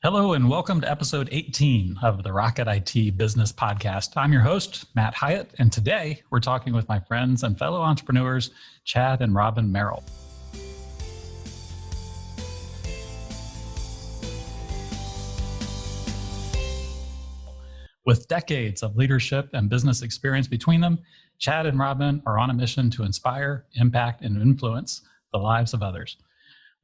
Hello and welcome to episode 18 of the Rocket IT Business Podcast. I'm your host, Matt Hyatt, and today we're talking with my friends and fellow entrepreneurs, Chad and Robin Merrill. With decades of leadership and business experience between them, Chad and Robin are on a mission to inspire, impact, and influence the lives of others.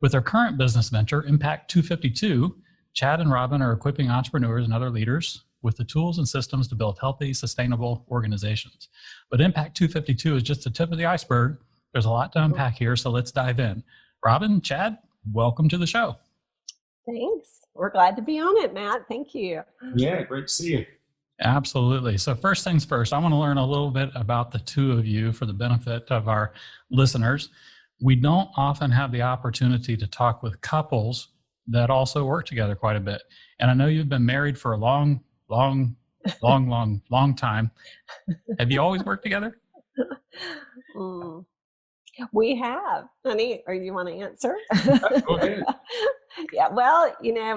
With their current business venture, Impact 252, Chad and Robin are equipping entrepreneurs and other leaders with the tools and systems to build healthy, sustainable organizations. But Impact 252 is just the tip of the iceberg. There's a lot to unpack here, so let's dive in. Robin, Chad, welcome to the show. Thanks. We're glad to be on it, Matt. Thank you. Yeah, great to see you. Absolutely. So first things first, I want to learn a little bit about the two of you for the benefit of our listeners. We don't often have the opportunity to talk with couples that also work together quite a bit. And I know you've been married for a long time. Have you always worked together? We have. Honey, or you want to answer? Go ahead. Yeah, well,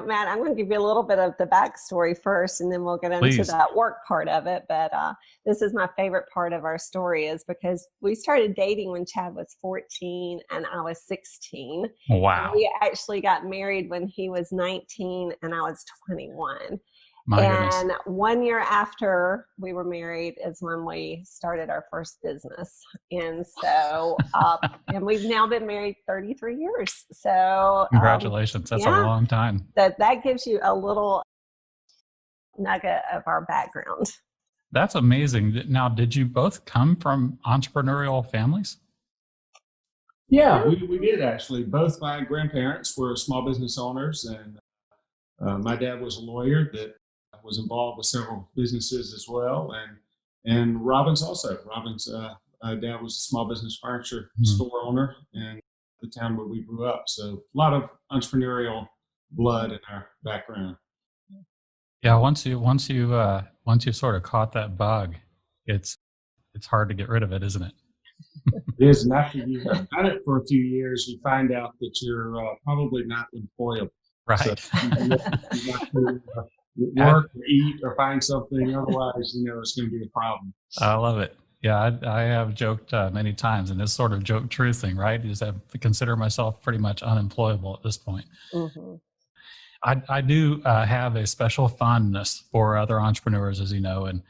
Matt, I'm going to give you a little bit of the backstory first, and then we'll get into that work part of it. But this is my favorite part of our story is because we started dating when Chad was 14 and I was 16. Wow. And we actually got married when he was 19 and I was 21. Goodness. 1 year after we were married is when we started our first business. And so, and we've now been married 33 years. So congratulations. That's a long time. That gives you a little nugget of our background. That's amazing. Now, did you both come from entrepreneurial families? Yeah, we did actually. Both my grandparents were small business owners, and my dad was a lawyer that was involved with several businesses as well, and Robin's also. Robin's dad was a small business furniture store owner in the town where we grew up. So a lot of entrepreneurial blood in our background. Yeah, once you sort of caught that bug, it's hard to get rid of it, isn't it? It is, and after you have done it for a few years, you find out that you're probably not employable. Right. So you have to work or eat or find something, otherwise, it's going to be a problem. I love it. Yeah, I have joked many times, and this sort of joke truth thing, right? Is I consider myself pretty much unemployable at this point. Mm-hmm. I do have a special fondness for other entrepreneurs, as you know, and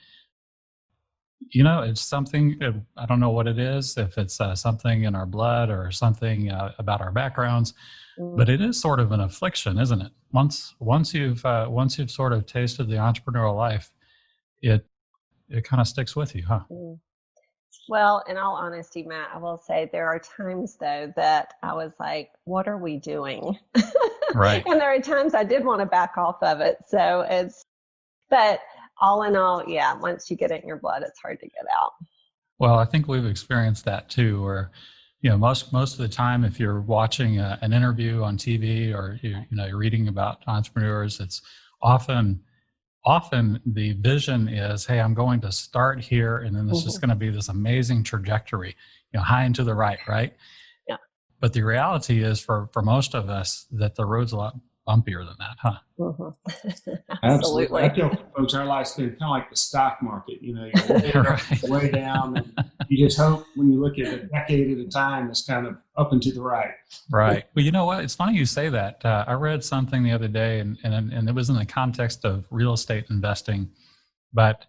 it's something, I don't know what it is, if it's something in our blood or something about our backgrounds, but it is sort of an affliction, isn't it? Once you've sort of tasted the entrepreneurial life, it kind of sticks with you, huh? Well, in all honesty, Matt, I will say there are times though that I was like, what are we doing? Right. And there are times I did want to back off of it. But all in all, yeah, once you get it in your blood, it's hard to get out. Well, I think we've experienced that too, where, most of the time, if you're watching an interview on TV or you're reading about entrepreneurs, it's often the vision is, hey, I'm going to start here, and then this is going to be this amazing trajectory, high and to the right, right? Yeah. But the reality is, for most of us, that the road's a lot bumpier than that, huh? Mm-hmm. Absolutely. I tell folks our life's been kind of like the stock market. You're way down. And you just hope when you look at a decade at a time, it's kind of up and to the right. Right. Well, you know what? It's funny you say that. I read something the other day, and it was in the context of real estate investing, but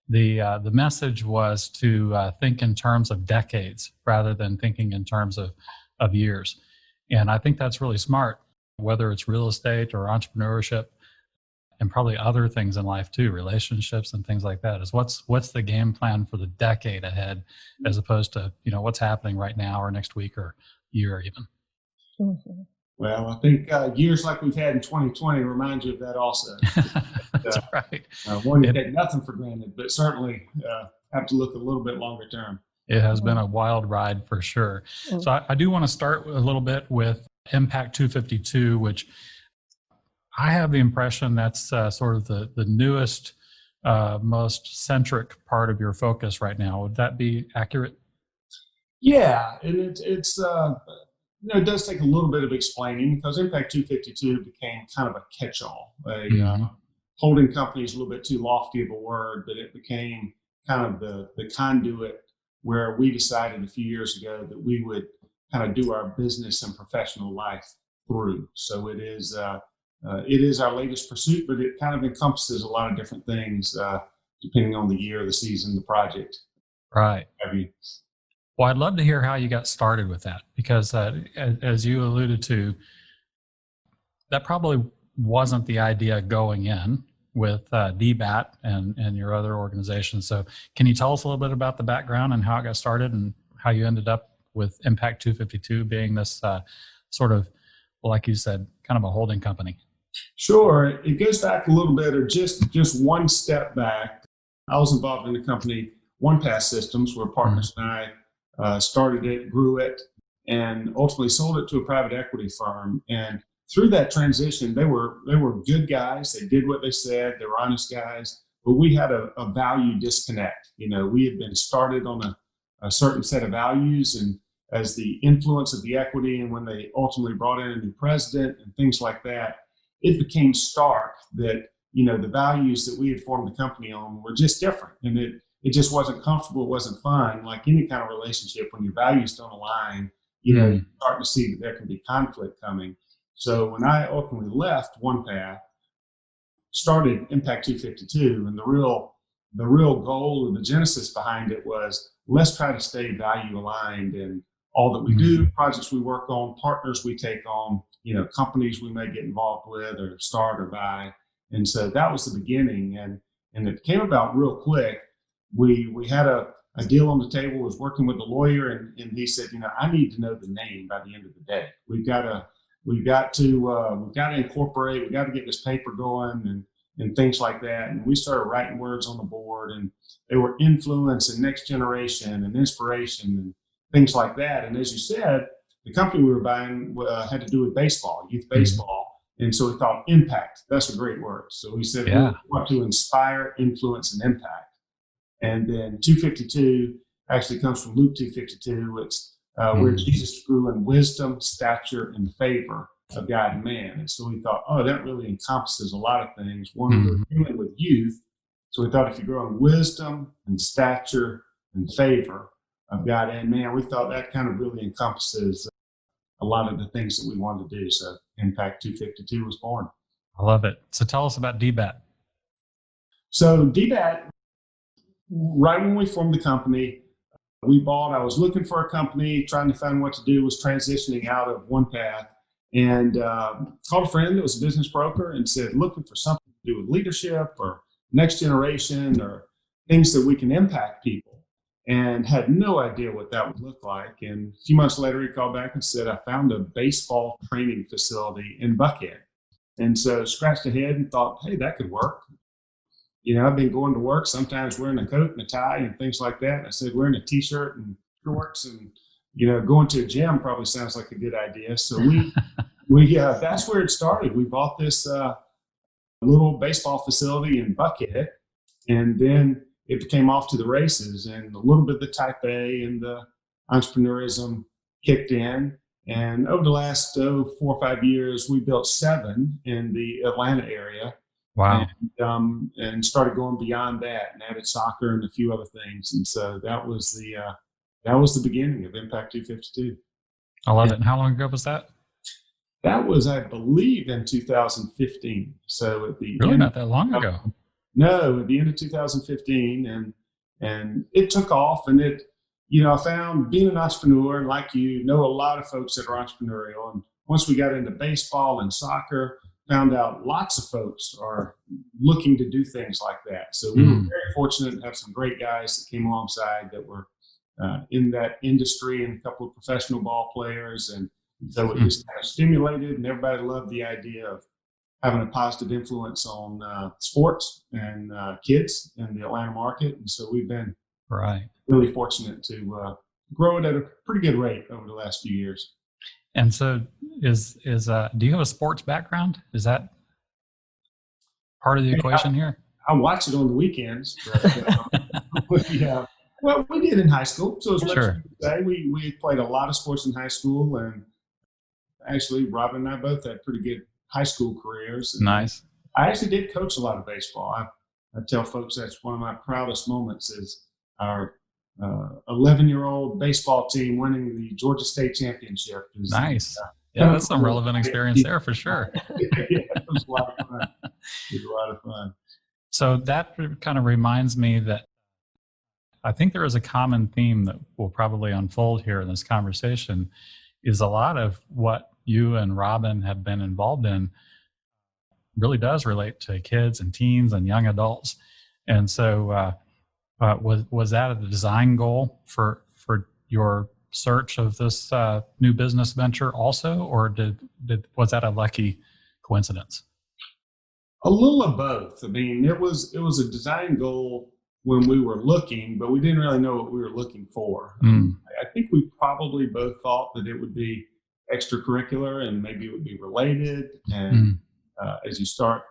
the message was to think in terms of decades rather than thinking in terms of years. And I think that's really smart, whether it's real estate or entrepreneurship, and probably other things in life too, relationships and things like that, is what's the game plan for the decade ahead, as opposed to, what's happening right now or next week or year even. Mm-hmm. Well, I think years like we've had in 2020 remind you of that also. That's right. One, you take nothing for granted, but certainly have to look a little bit longer term. It has been a wild ride for sure. Mm-hmm. So I do want to start a little bit with Impact 252, which I have the impression that's sort of the newest, most centric part of your focus right now. Would that be accurate? Yeah, and it's it does take a little bit of explaining because Impact 252 became kind of a catch-all. Holding company is a little bit too lofty of a word, but it became kind of the conduit where we decided a few years ago that we would kind of do our business and professional life through. So it is our latest pursuit, but it kind of encompasses a lot of different things depending on the year, the season, the project. Right. Well, I'd love to hear how you got started with that, because as you alluded to, that probably wasn't the idea going in with DBAT and your other organization. So can you tell us a little bit about the background and how it got started and how you ended up with Impact 252 being this sort of, like you said, kind of a holding company? Sure. It goes back a little bit, or just one step back. I was involved in the company OnePass Systems, where partners and I started it, grew it, and ultimately sold it to a private equity firm. And through that transition, they were good guys. They did what they said. They were honest guys, but we had a value disconnect. We had been started on a certain set of values, and as the influence of the equity, and when they ultimately brought in a new president and things like that, it became stark that the values that we had formed the company on were just different, and it just wasn't comfortable. It wasn't fun. Like any kind of relationship, when your values don't align, you start to see that there can be conflict coming. So when I ultimately left OnePath, started Impact 252, and the real goal and the genesis behind it was, let's try to stay value aligned in all that we do, projects we work on, partners we take on, companies we may get involved with or start or buy. And so that was the beginning, and it came about real quick. We had a deal on the table, was working with a lawyer, and he said, I need to know the name by the end of the day. We've got to incorporate, we got to get this paper going and things like that. And we started writing words on the board, and they were influence and next generation and inspiration and things like that. And as you said, the company we were buying had to do with baseball, youth baseball. And so we thought impact, that's a great word. So we said, we want to inspire, influence, and impact. And then 252 actually comes from Luke 252. It's where Jesus grew in wisdom, stature, and favor of God and man. And so we thought, that really encompasses a lot of things. One, we were dealing with youth. So we thought if you grow in wisdom and stature and favor of God and man, we thought that kind of really encompasses a lot of the things that we wanted to do. So Impact 252 was born. I love it. So tell us about DBAT. So DBAT, right when we formed the company, I was looking for a company, trying to find what to do, was transitioning out of OnePath, and called a friend that was a business broker and said, looking for something to do with leadership or next generation or things that we can impact people, and had no idea what that would look like. And a few months later, he called back and said, I found a baseball training facility in Buckhead. And so scratched ahead and thought, hey, that could work. I've been going to work, sometimes wearing a coat and a tie and things like that. And I said, wearing a t-shirt and shorts and, going to a gym probably sounds like a good idea. So we that's where it started. We bought this little baseball facility in Buckhead, and then it became off to the races, and a little bit of the type A and the entrepreneurism kicked in. And over the last 4 or 5 years, we built 7 in the Atlanta area. Wow. And started going beyond that and added soccer and a few other things. And so that was the beginning of Impact 252. I love it. And how long ago was that? That was, I believe, in 2015. So at the really not that long ago. No, at the end of 2015, and it took off. And it, I found being an entrepreneur, and like know a lot of folks that are entrepreneurial. And once we got into baseball and soccer, found out lots of folks are looking to do things like that. So we were very fortunate to have some great guys that came alongside that were in that industry, and a couple of professional ball players. And so it just kind of stimulated, and everybody loved the idea of having a positive influence on sports and kids in the Atlanta market. And so we've been really fortunate to grow it at a pretty good rate over the last few years. And so do you have a sports background? Is that part of the equation here? I watch it on the weekends. But, well, we did in high school. So as much as we say, we played a lot of sports in high school, and Actually, Robin and I both had pretty good high school careers. And Nice. I actually did coach a lot of baseball. I tell folks that's one of my proudest moments is our 11-year-old baseball team winning the Georgia State Championship. Nice. Yeah, that's some relevant experience there for sure. Yeah, it was a lot of fun. It was a lot of fun. So that kind of reminds me that I think there is a common theme that will probably unfold here in this conversation is a lot of what you and Robin have been involved in really does relate to kids and teens and young adults. And so was that a design goal for your search of this new business venture also, or was that a lucky coincidence? A little of both. I mean, it was a design goal when we were looking, but we didn't really know what we were looking for. I think we probably both thought that it would be extracurricular and maybe it would be related. And as you start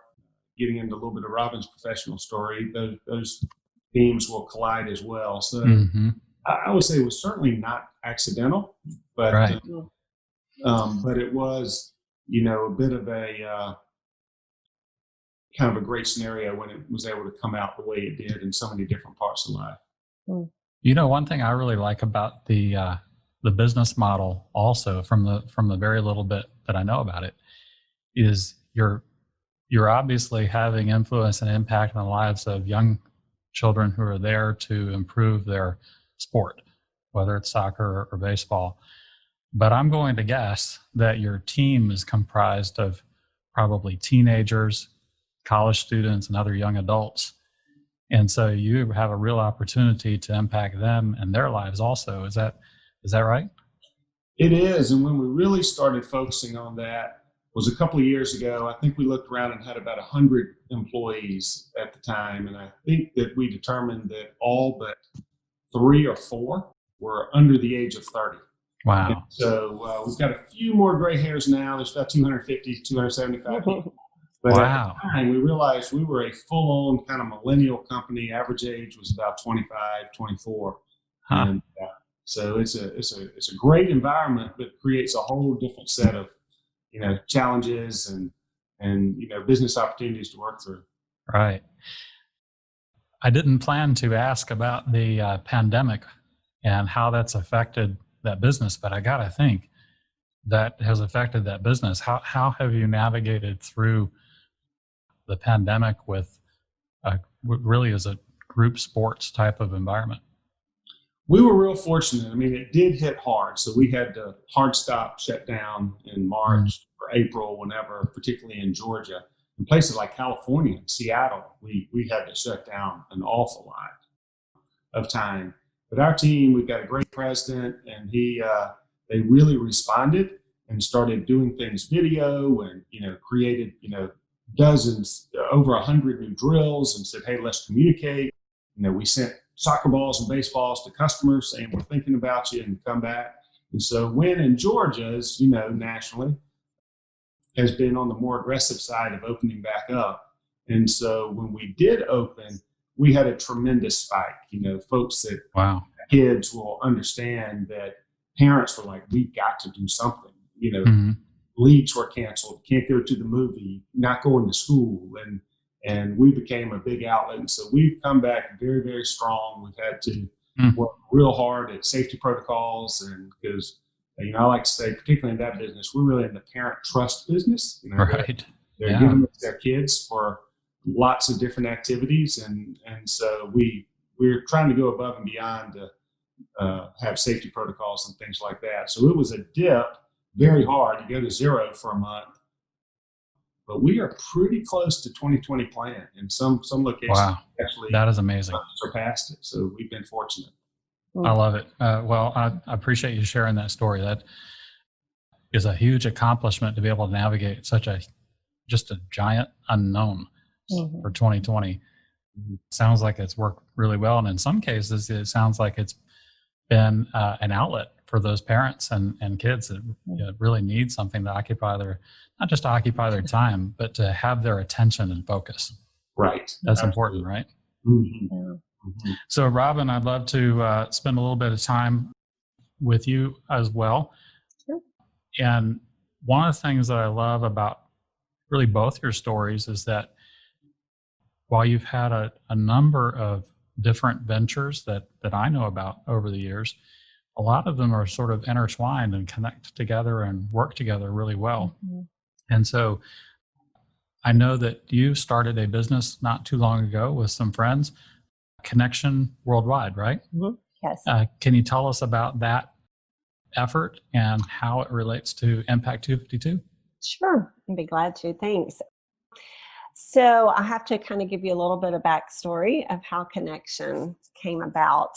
getting into a little bit of Robin's professional story, those themes will collide as well. So I would say it was certainly not accidental, but right. But it was, a bit of a kind of a great scenario when it was able to come out the way it did in so many different parts of life. One thing I really like about the business model also from the very little bit that I know about it is you're obviously having influence and impact on the lives of young children who are there to improve their sport, whether it's soccer or baseball. But I'm going to guess that your team is comprised of probably teenagers, college students, and other young adults. And so you have a real opportunity to impact them and their lives also. Is that right? It is. And when we really started focusing on that was a couple of years ago. I think we looked around and had about 100 employees at the time. And I think that we determined that all but 3 or 4 were under the age of 30. Wow. And so we've got a few more gray hairs now. There's about 250, 275 people. But wow. At the time, we realized we were a full-on kind of millennial company. Average age was about 25, 24. And so it's a great environment, but creates a whole different set of, challenges and business opportunities to work through. Right. I didn't plan to ask about the pandemic and how that's affected that business, but I got to think that has affected that business. How have you navigated through the pandemic with really as a group sports type of environment? We were real fortunate. I mean, it did hit hard. So we had to hard stop, shut down in March or April, whenever, particularly in Georgia. In places like California and Seattle, we had to shut down an awful lot of time. But our team, we've got a great president, and they really responded and started doing things video and, created, dozens, over 100 new drills and said, hey, let's communicate. We sent soccer balls and baseballs to customers saying, we're thinking about you and come back. And so when in Georgia, as you know, nationally, has been on the more aggressive side of opening back up. And so when we did open, we had a tremendous spike. Folks that kids will understand that parents were like, we've got to do something. Leagues were canceled, can't go to the movie, not going to school. And we became a big outlet. And so we've come back very, very strong. We've had to work real hard at safety protocols. And because, I like to say, particularly in that business, we're really in the parent trust business. Right. They're giving us their kids for lots of different activities. And so we're trying to go above and beyond to have safety protocols and things like that. So it was a dip, very hard to go to zero for a month. But we are pretty close to 2020 plan. In some locations, actually, that is amazing. Surpassed it. So we've been fortunate. I love it. Well, I appreciate you sharing that story. That is a huge accomplishment to be able to navigate just a giant unknown for 2020. Sounds like it's worked really well. And in some cases, it sounds like it's been an outlet for those parents and kids that really need something to occupy not just to occupy their time, but to have their attention and focus. Right. That's important, right? So, Robin, I'd love to spend a little bit of time with you as well. Sure. And one of the things that I love about really both your stories is that while you've had a number of different ventures that I know about over the years, a lot of them are sort of intertwined and connect together and work together really well. Mm-hmm. And so I know that you started a business not too long ago with some friends, Connection Worldwide, right? Mm-hmm. Yes. Can you tell us about that effort and how it relates to Impact 252? Sure. I'd be glad to. Thanks. So I have to kind of give you a little bit of backstory of how Connection came about.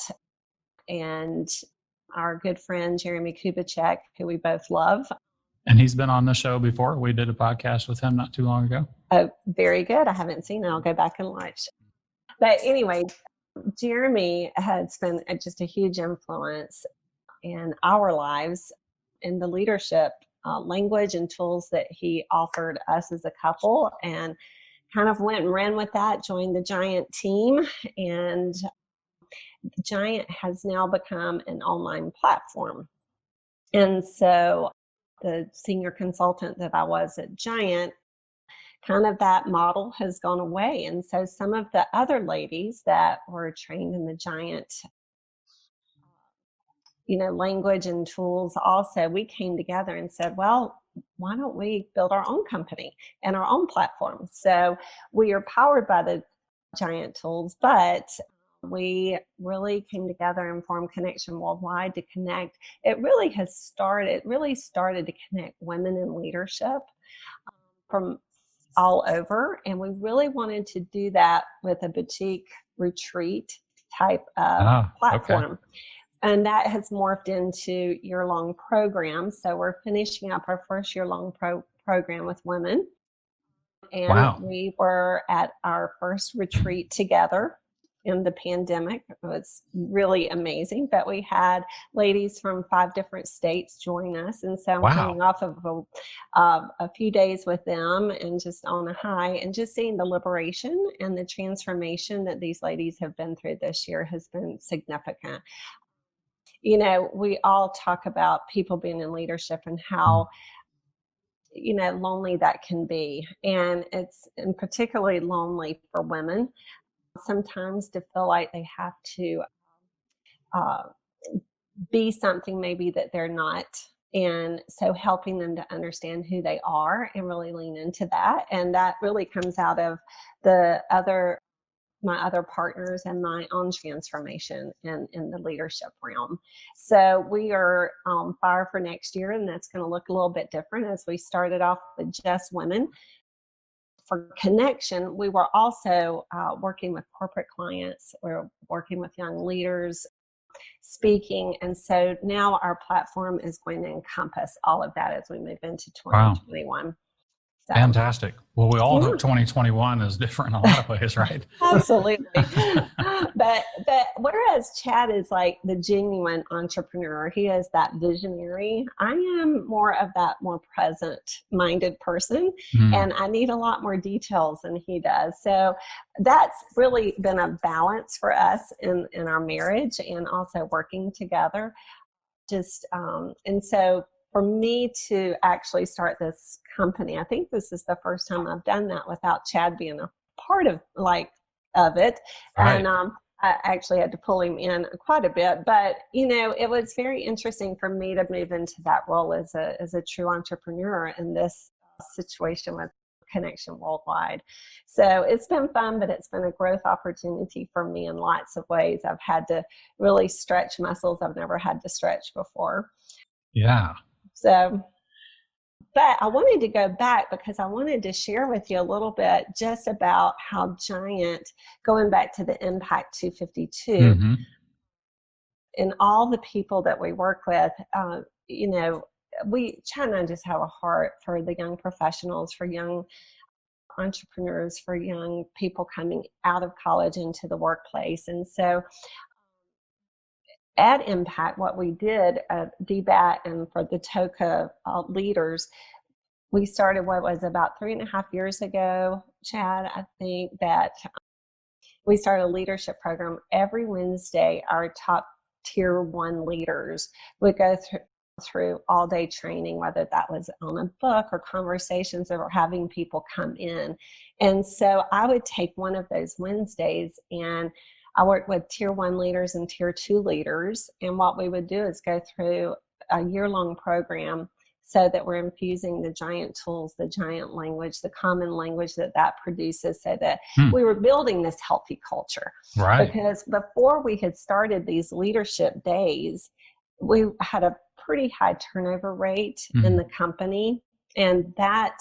And our good friend, Jeremy Kubicek, who we both love. And he's been on the show before. We did a podcast with him not too long ago. Oh, very good. I haven't seen it. I'll go back and watch. But anyway, Jeremy has been just a huge influence in our lives in the leadership language and tools that he offered us as a couple, and kind of went and ran with that, joined the Giant team, and Giant has now become an online platform. And so the senior consultant that I was at Giant, kind of that model has gone away. And so some of the other ladies that were trained in the Giant language and tools also, we came together and said, well, why don't we build our own company and our own platform? So we are powered by the Giant tools, but we really came together and formed Connection Worldwide to connect. It really started to connect women in leadership from all over. And we really wanted to do that with a boutique retreat type of platform. Okay. And that has morphed into year-long programs. So we're finishing up our first year-long program with women. And we were at our first retreat together in the pandemic. It was really amazing. But we had ladies from 5 different states join us. And so I'm coming off of a few days with them and just on a high, and just seeing the liberation and the transformation that these ladies have been through this year has been significant. We all talk about people being in leadership and how lonely that can be. And it's particularly lonely for women sometimes to feel like they have to be something maybe that they're not. And so helping them to understand who they are and really lean into that. And that really comes out of my other partners and my own transformation in the leadership realm. So we are on fire for next year, and that's going to look a little bit different as we started off with just women. For Connection, we were also working with corporate clients. We're working with young leaders, speaking. And so now our platform is going to encompass all of that as we move into 2021. Wow. So. Fantastic. Well, we all hope 2021 is different in a lot of ways, right? Absolutely. But whereas Chad is like the genuine entrepreneur, he is that visionary. I am more of that more present-minded person, and I need a lot more details than he does. So that's really been a balance for us in our marriage and also working together. And so for me to actually start this company, I think this is the first time I've done that without Chad being a part of it. Right. And I actually had to pull him in quite a bit, but it was very interesting for me to move into that role as a true entrepreneur in this situation with Connection Worldwide. So it's been fun, but it's been a growth opportunity for me in lots of ways. I've had to really stretch muscles I've never had to stretch before. Yeah. So, but I wanted to go back because I wanted to share with you a little bit just about how Giant, going back to the Impact 252, and all the people that we work with, Chad and I just have a heart for the young professionals, for young entrepreneurs, for young people coming out of college into the workplace. And so at Impact, what we did at DBAT and for the TOCA leaders, we started what was about 3.5 years ago, Chad, I think, that we started a leadership program. Every Wednesday, our top tier 1 leaders would go through all day training, whether that was on a book or conversations or having people come in. And so I would take one of those Wednesdays, and I worked with tier 1 leaders and tier 2 leaders. And what we would do is go through a year-long program so that we're infusing the giant tools, the giant language, the common language that produces, so that we were building this healthy culture. Right. Because before we had started these leadership days, we had a pretty high turnover rate in the company. And that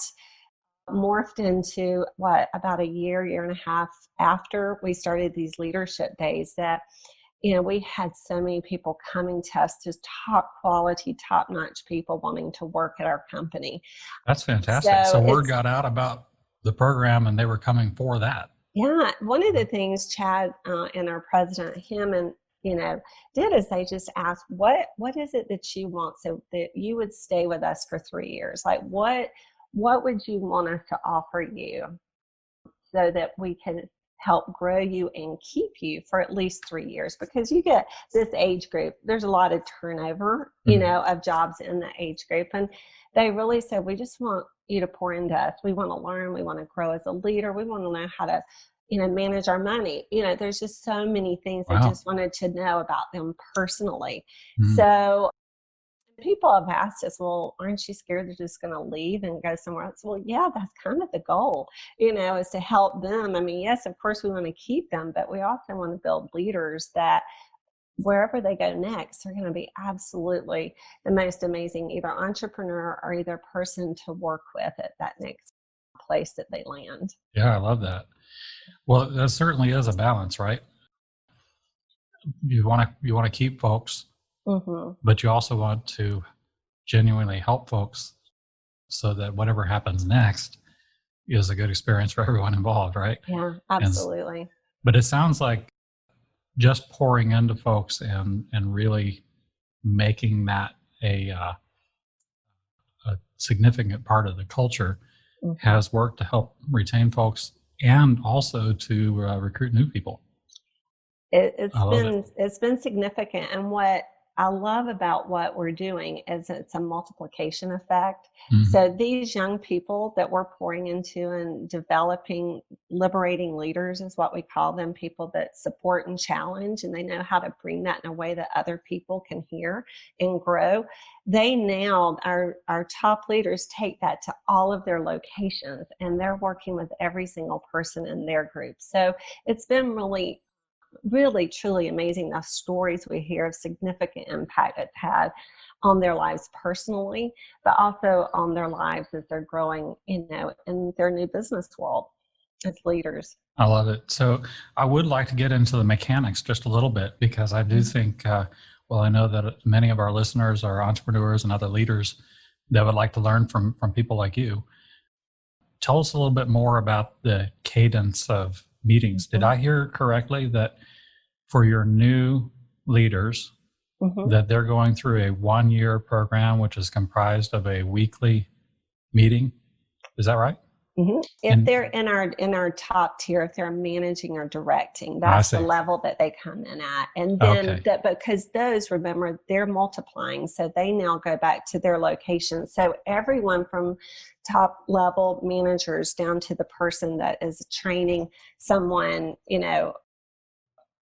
morphed into about a year and a half after we started these leadership days, that we had so many people coming to us, just top quality, top notch people wanting to work at our company. That's fantastic. So word got out about the program, and they were coming for that. Yeah. One of the things Chad and our president, him and did is they just asked, what is it that you want so that you would stay with us for 3 years? Like, what would you want us to offer you so that we can help grow you and keep you for at least 3 years? Because you get this age group, there's a lot of turnover, of jobs in the age group. And they really said, we just want you to pour into us. We want to learn. We want to grow as a leader. We want to know how to manage our money. There's just so many things I just wanted to know about them personally. So people have asked us, well, aren't you scared they're just going to leave and go somewhere else? Well, yeah, that's kind of the goal, is to help them. I mean, yes, of course we want to keep them, but we also want to build leaders that wherever they go next, they're going to be absolutely the most amazing either entrepreneur or either person to work with at that next place that they land. Yeah, I love that. Well, that certainly is a balance, right? You want to keep folks, but you also want to genuinely help folks so that whatever happens next is a good experience for everyone involved, right? Yeah, absolutely. But it sounds like just pouring into folks and really making that a significant part of the culture has worked to help retain folks and also to recruit new people. It's been significant. And what I love about what we're doing is it's a multiplication effect. So these young people that we're pouring into and developing, liberating leaders is what we call them, people that support and challenge, and they know how to bring that in a way that other people can hear and grow. They now, our top leaders take that to all of their locations, and they're working with every single person in their group. So it's been really truly amazing, the stories we hear of significant impact it's had on their lives personally, but also on their lives as they're growing, in their new business world as leaders. I love it. So I would like to get into the mechanics just a little bit, because I do think, I know that many of our listeners are entrepreneurs and other leaders that would like to learn from people like you. Tell us a little bit more about the cadence of meetings. Did I hear correctly that for your new leaders, that they're going through a 1-year program, which is comprised of a weekly meeting? Is that right? If they're in our top tier, if they're managing or directing, that's the level that they come in at. And then because those, remember, they're multiplying. So they now go back to their location. So everyone from top level managers down to the person that is training someone,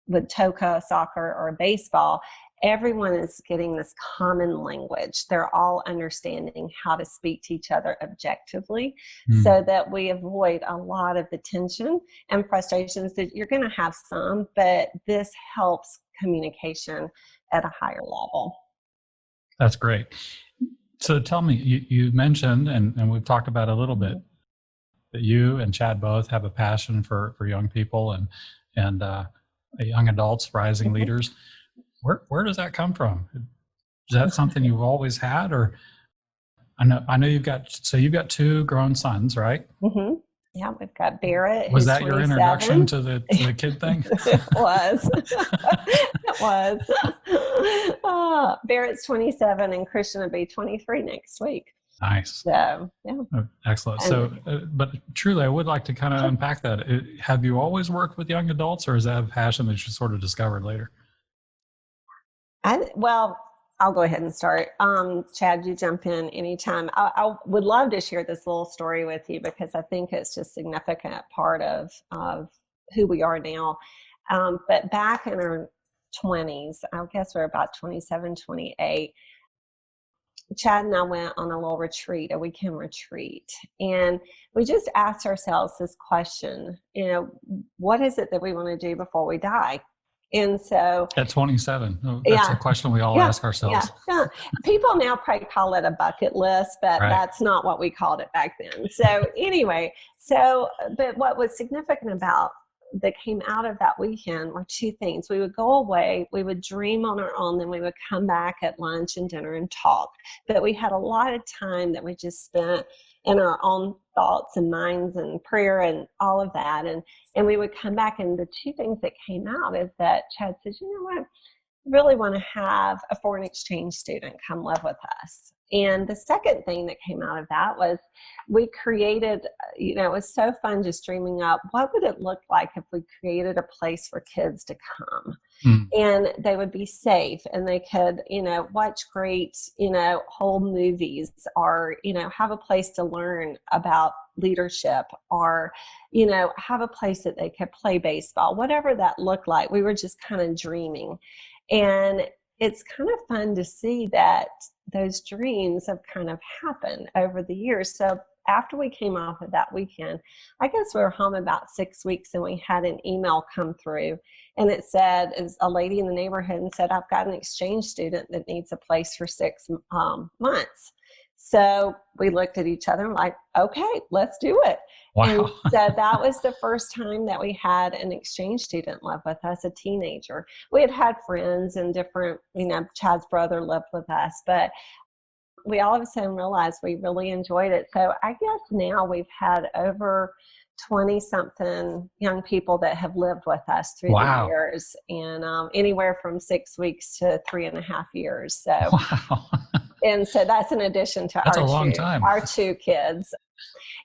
with toka, soccer, or baseball, everyone is getting this common language. They're all understanding how to speak to each other objectively, so that we avoid a lot of the tension and frustrations that you're going to have some, but this helps communication at a higher level. That's great. So tell me, you mentioned, and we've talked about it a little bit, that you and Chad both have a passion for young people and young adults, rising leaders. Where does that come from? Is that something you've always had, or I know you've got 2 grown sons, right? Yeah, we've got Barrett. Was that your introduction to the kid thing? It was. It was. Barrett's 27 and Christian will be 23 next week. Nice. So, yeah. Oh, excellent. So, but truly, I would like to kind of unpack that. Have you always worked with young adults, or is that a passion that you sort of discovered later? I I'll go ahead and start. Chad, you jump in anytime. I would love to share this little story with you because I think it's just a significant part of who we are now. But back in our 20s, I guess we're about 27, 28, Chad and I went on a little retreat, a weekend retreat, and we just asked ourselves this question, what is it that we want to do before we die? And so at 27, that's a question we all ask ourselves. Yeah. People now probably call it a bucket list, but that's not what we called it back then. So anyway, but what was significant about that came out of that weekend were two things. We would go away, we would dream on our own, then we would come back at lunch and dinner and talk. But we had a lot of time that we just spent in our own thoughts and minds and prayer and all of that. And we would come back, and the two things that came out is that Chad says, you know what, I really want to have a foreign exchange student come live with us. And the second thing that came out of that was we created, it was so fun just dreaming up, what would it look like if we created a place for kids to come and they would be safe and they could, watch great, whole movies or, have a place to learn about leadership or, have a place that they could play baseball, whatever that looked like. We were just kind of dreaming. And it's kind of fun to see that those dreams have kind of happened over the years. So after we came off of that weekend, I guess we were home about 6 weeks and we had an email come through and it was a lady in the neighborhood and said, I've got an exchange student that needs a place for 6 months. So we looked at each other and like, okay, let's do it. Wow. And so that was the first time that we had an exchange student live with us, a teenager. We had friends and different, Chad's brother lived with us, but we all of a sudden realized we really enjoyed it. So I guess now we've had over 20 something young people that have lived with us through the years, and anywhere from 6 weeks to 3.5 years. So, and so that's in addition to our two kids,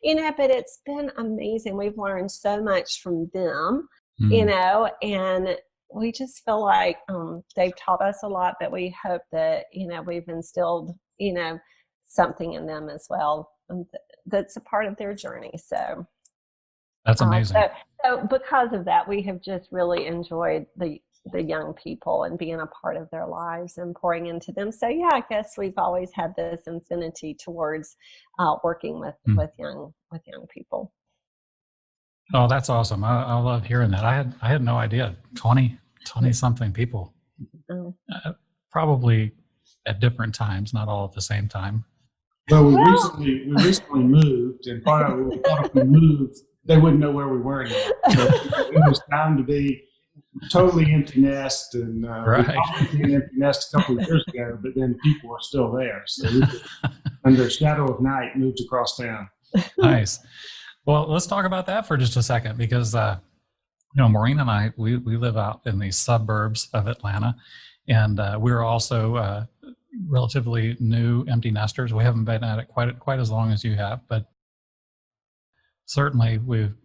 but it's been amazing. We've learned so much from them, and we just feel like they've taught us a lot, but we hope that, we've instilled, something in them as well. That's a part of their journey. So that's amazing. So because of that, we have just really enjoyed the young people and being a part of their lives and pouring into them. So yeah, I guess we've always had this affinity towards working with young people. Oh, that's awesome. I love hearing that. I had no idea. 20 something people. Probably at different times, not all at the same time. Well, we recently moved, and part of it, we thought if we moved, they wouldn't know where we were anymore. So it was time to be totally empty nest, and we probably an empty nest a couple of years ago, but then people are still there. So we just, under the shadow of night, moved across town. Nice. Well, let's talk about that for just a second, because Maureen and I, we live out in the suburbs of Atlanta, and we're also relatively new empty nesters. We haven't been at it quite as long as you have, but certainly we've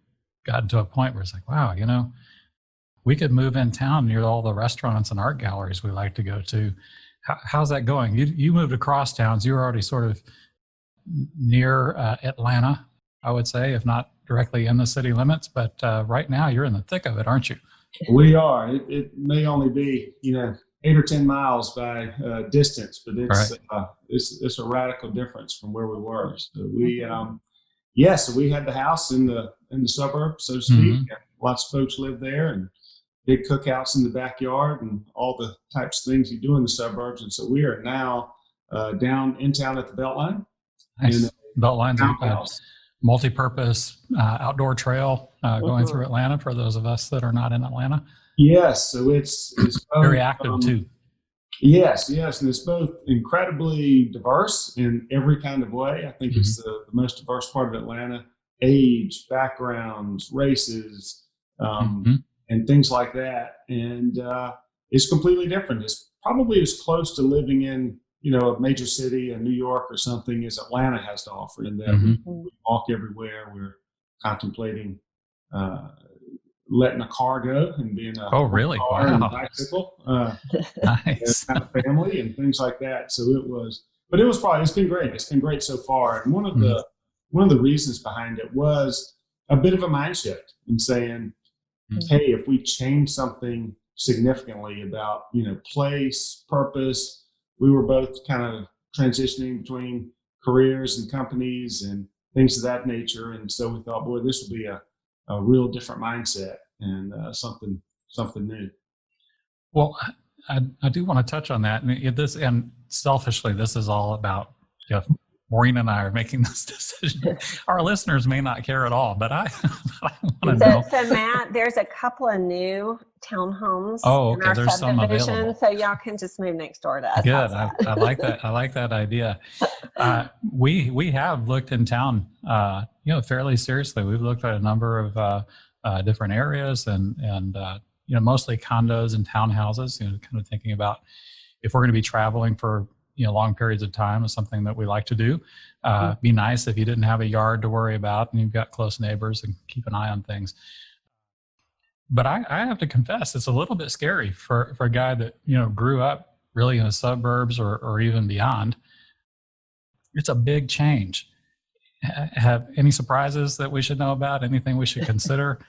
gotten to a point where it's like, wow, we could move in town near all the restaurants and art galleries we like to go to. How's that going? You moved across towns. You were already sort of near Atlanta, I would say, if not directly in the city limits, but right now you're in the thick of it, aren't you? We are. It may only be, 8 or 10 miles by distance, but it's a radical difference from where we were. So we, so we had the house in the suburbs, so to speak. Mm-hmm. Lots of folks live there, and big cookouts in the backyard, and all the types of things you do in the suburbs. And so we are now down in town at the Beltline. Nice. Beltline's a multi-purpose outdoor trail going through Atlanta for those of us that are not in Atlanta. Yes, so it's very active too. Yes, and it's both incredibly diverse in every kind of way. I think it's the most diverse part of Atlanta: age, backgrounds, races, and things like that. And it's completely different. It's probably as close to living in a major city, in New York or something, as Atlanta has to offer. In that we walk everywhere. We're contemplating letting a car go and being a really? car and a bicycle, Nice. kind of family and things like that. So it's been great. It's been great so far. And one of the reasons behind it was a bit of a mind shift in saying, hey, if we change something significantly about, place, purpose, we were both kind of transitioning between careers and companies and things of that nature. And so we thought, boy, this would be a real different mindset and something new. Well, I do want to touch on that. And selfishly, this is all about, Maureen and I are making this decision. Our listeners may not care at all, but I want to know. So Matt, there's a couple of new townhomes in our There's some subdivision, available. so y'all can just move next door to us. Good. I like that. I like that idea. We have looked in town, fairly seriously. We've looked at a number of different areas and mostly condos and townhouses. Kind of thinking about if we're going to be traveling for long periods of time is something that we like to do. Be nice if you didn't have a yard to worry about and you've got close neighbors and keep an eye on things. But I have to confess, it's a little bit scary for a guy that, grew up really in the suburbs or even beyond. It's a big change. Have any surprises that we should know about? Anything we should consider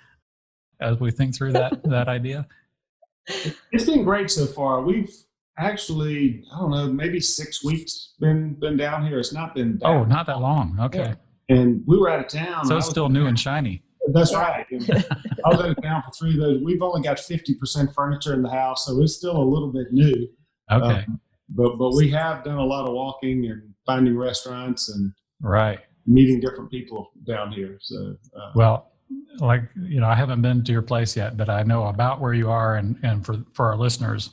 as we think through that idea? It's been great so far. We've actually, I don't know, maybe 6 weeks been down here. It's not been that long. Not that long. Okay. Yeah. And we were out of town. So it's still new and shiny. That's right. I was out of town for 3 of those. We've only got 50% furniture in the house, so it's still a little bit new. Okay. But we have done a lot of walking and finding restaurants and meeting different people down here. So I haven't been to your place yet, but I know about where you are, and for our listeners,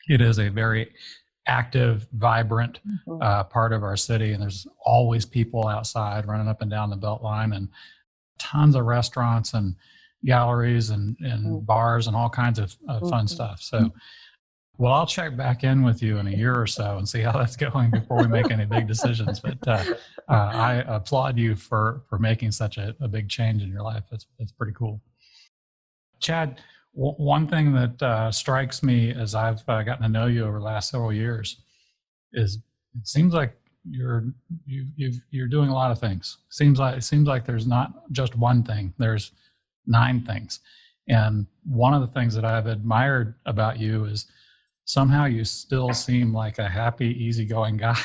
it is a very active, vibrant part of our city, and there's always people outside running up and down the beltline, and tons of restaurants and galleries and bars and all kinds of fun stuff. So, I'll check back in with you in a year or so and see how that's going before we make any big decisions. But I applaud you for making such a big change in your life. That's pretty cool. Chad, one thing that strikes me as I've gotten to know you over the last several years is it seems like you're doing a lot of things. It seems like there's not just one thing. There's 9 things. And one of the things that I've admired about you is somehow you still seem like a happy, easygoing guy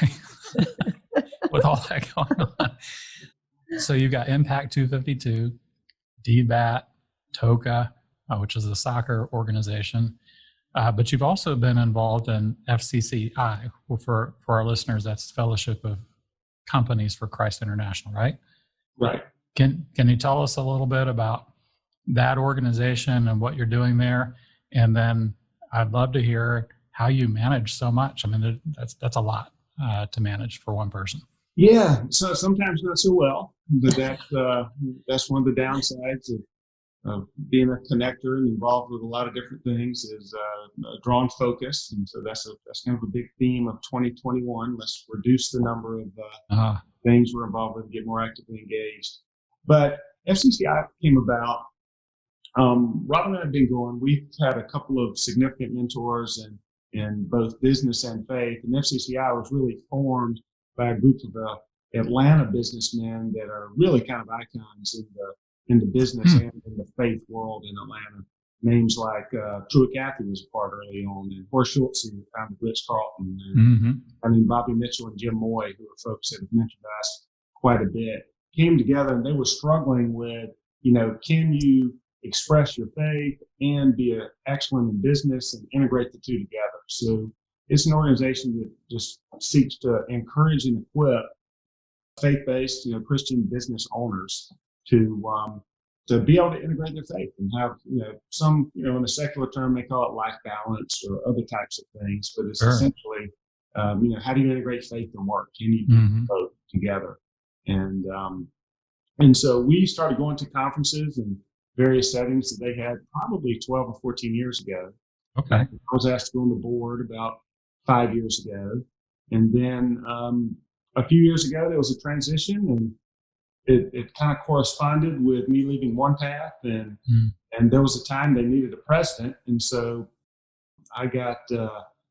with all that going on. So you've got Impact 252, DBAT, TOCA, which is a soccer organization. But you've also been involved in Fcci. For our listeners, that's Fellowship of Companies for Christ International, right? Right. Can you tell us a little bit about that organization and what you're doing there? And then I'd love to hear how you manage so much. I mean, that's a lot to manage for one person. Yeah, so sometimes not so well, but that's one of the downsides of being a connector and involved with a lot of different things is drawn focus, and so that's kind of a big theme of 2021. Let's reduce the number of things we're involved with, get more actively engaged. But Fcci came about. Robin and I have been going. We've had a couple of significant mentors in both business and faith, and Fcci was really formed by a group of Atlanta businessmen that are really kind of icons in the business and in the faith world in Atlanta. Names like Truett Cathy was a part early on, and Horace Schultz, who founded Ritz-Carlton, and Bobby Mitchell and Jim Moy, who are folks that have mentioned us quite a bit, came together and they were struggling with, can you express your faith and be excellent in business and integrate the two together? So it's an organization that just seeks to encourage and equip faith-based, Christian business owners to be able to integrate their faith and have, some, in a secular term, they call it life balance or other types of things, but it's essentially, how do you integrate faith and work? Can you do both together? And so we started going to conferences and various settings that they had probably 12 or 14 years ago. Okay. I was asked to go on the board about 5 years ago. And then a few years ago, there was a transition, and it kind of corresponded with me leaving one path and And there was a time they needed a president. And so I got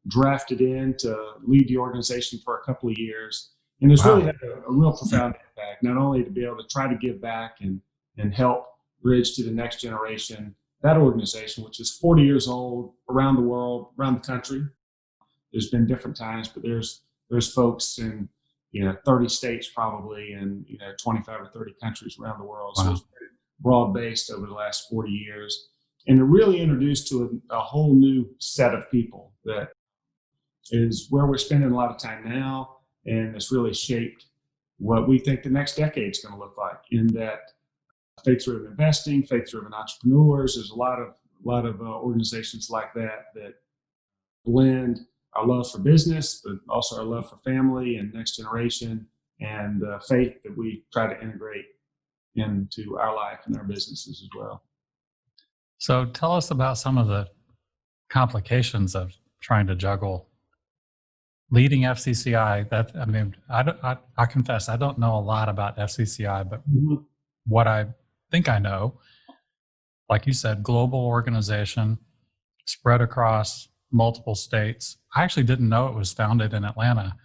drafted in to lead the organization for a couple of years. And it's really had a real profound impact, not only to be able to try to give back and help bridge to the next generation, that organization, which is 40 years old, around the world, around the country. There's been different times, but there's folks in 30 states probably, and 25 or 30 countries around the world. Wow. So it's been broad based over the last 40 years, and it really introduced to a whole new set of people that is where we're spending a lot of time now. And it's really shaped what we think the next decade is going to look like, in that faith-driven investing, faith-driven entrepreneurs. There's a lot of organizations like that blend our love for business, but also our love for family and next generation, and faith that we try to integrate into our life and our businesses as well. So tell us about some of the complications of trying to juggle leading FCCI. I confess I don't know a lot about FCCI, but what I think I know, like you said, global organization spread across multiple states. I actually didn't know it was founded in Atlanta.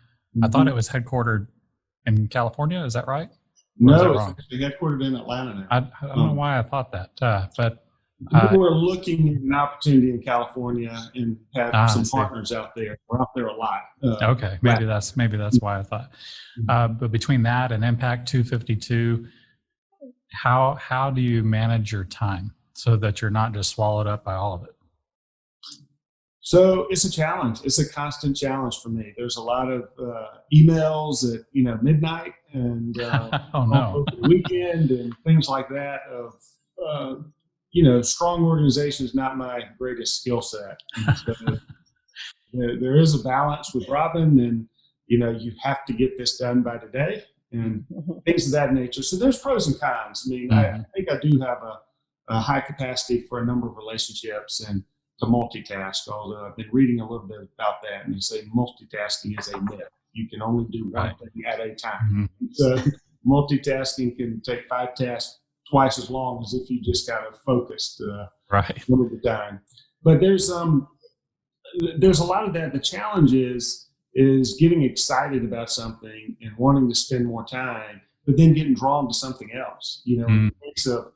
I thought it was headquartered in California. Is that right? No, it's actually headquartered in Atlanta now. I don't know why I thought that, but we were looking at an opportunity in California and have some partners out there. We're out there a lot. Okay, maybe that's why I thought. But between that and Impact 252, how do you manage your time so that you're not just swallowed up by all of it? So it's a challenge. It's a constant challenge for me. There's a lot of emails at midnight and over the weekend and things like that. Strong organization is not my greatest skill set. So, there is a balance with Robin, and you have to get this done by today and things of that nature. So there's pros and cons. I mean, I think I do have a high capacity for a number of relationships and to multitask, although I've been reading a little bit about that, and they say multitasking is a myth. You can only do one thing at a time. So multitasking can take 5 tasks twice as long as if you just got to focused one at a time. But there's a lot of that. The challenge is getting excited about something and wanting to spend more time, but then getting drawn to something else. In the case of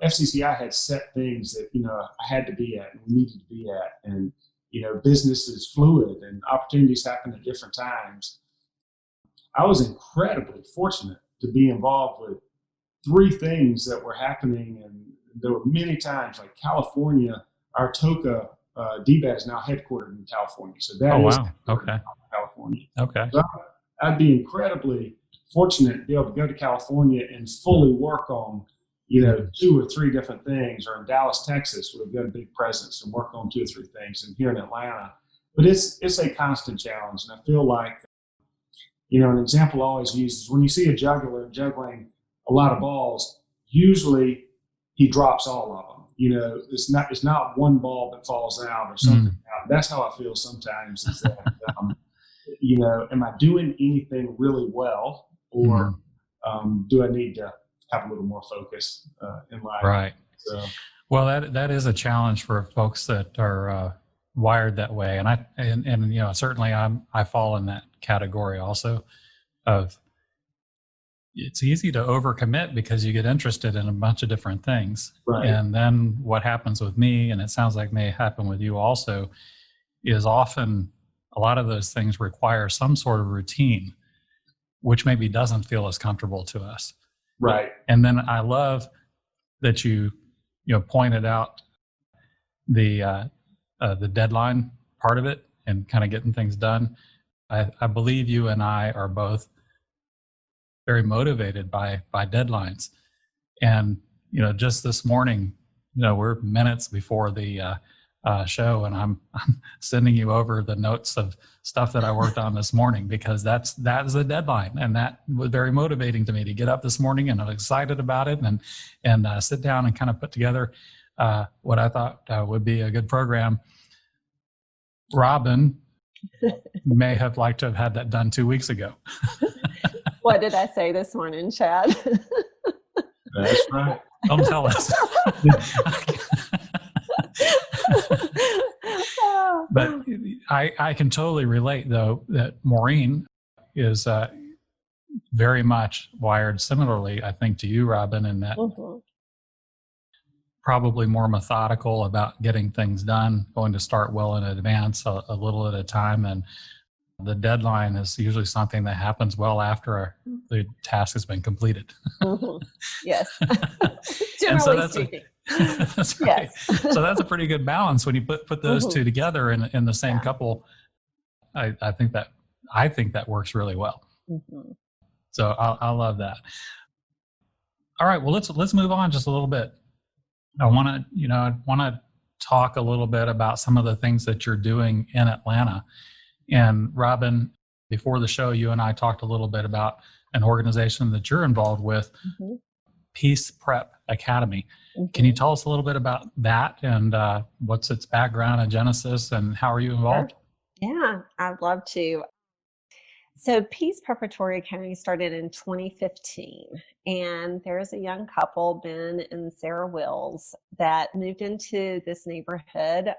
FCCI had set things that, I had to be at and we needed to be at. And, business is fluid and opportunities happen at different times. I was incredibly fortunate to be involved with 3 things that were happening. And there were many times, like California, our TOCA DBAT is now headquartered in California. So that is California. Okay. So I'd be incredibly fortunate to be able to go to California and fully work on 2 or 3 different things, or in Dallas, Texas, where we've got a big presence, and work on 2 or 3 things, and here in Atlanta. But it's a constant challenge. And I feel like, an example I always use is when you see a juggler juggling a lot of balls, usually he drops all of them. It's not one ball that falls out or something out. That's how I feel sometimes, is that, am I doing anything really well, or do I need to have a little more focus in life? Right. So, well, that is a challenge for folks that are wired that way, and certainly I fall in that category also. Of it's easy to overcommit because you get interested in a bunch of different things, and then what happens with me, and it sounds like may happen with you also, is often a lot of those things require some sort of routine, which maybe doesn't feel as comfortable to us. Right. And then I love that you pointed out the deadline part of it and kind of getting things done. I believe you and I are both very motivated by deadlines. And just this morning, we're minutes before the show, and I'm sending you over the notes of stuff that I worked on this morning, because that is a deadline, and that was very motivating to me to get up this morning, and I'm excited about it, and sit down and kind of put together what I thought would be a good program. Robin may have liked to have had that done 2 weeks ago. What did I say this morning, Chad? That's right. Don't tell us. I can totally relate, though, that Maureen is very much wired similarly, I think, to you, Robin, in that probably more methodical about getting things done, going to start well in advance, a little at a time. And the deadline is usually something that happens well after the task has been completed. Yes. And so Generally speaking. that's right. Yes. So that's a pretty good balance when you put those two together in the same couple. I think that works really well. So I love that. All right, well let's move on just a little bit. I want to talk a little bit about some of the things that you're doing in Atlanta. And Robin, before the show, you and I talked a little bit about an organization that you're involved with, Peace Prep Academy. Can you tell us a little bit about that and what's its background and genesis, and how are you involved? Yeah, I'd love to. So Peace Preparatory Academy started in 2015, and there's a young couple, Ben and Sarah Wills, that moved into this neighborhood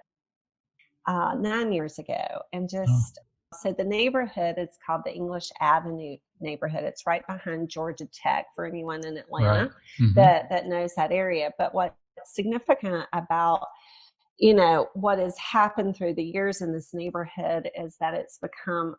9 years ago. And so the neighborhood is called the English Avenue neighborhood. It's right behind Georgia Tech, for anyone in Atlanta that knows that area. But what's significant about what has happened through the years in this neighborhood is that it's become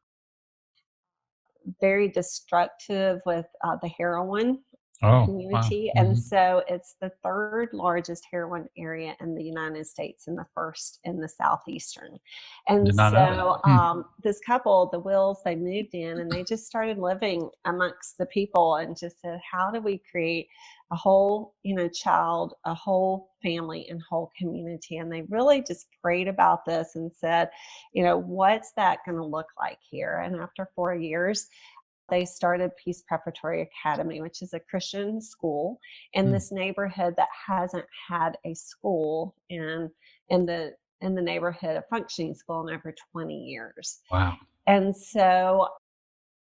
very destructive with the heroin community. Wow. And so it's the third largest heroin area in the United States and the first in the Southeastern. And so this couple, the Wills, they moved in and they just started living amongst the people and just said, how do we create a whole, child, a whole family and whole community? And they really just prayed about this and said, what's that going to look like here? And after 4 years, they started Peace Preparatory Academy, which is a Christian school in this neighborhood that hasn't had a school in the neighborhood, a functioning school, in over 20 years. Wow. And so,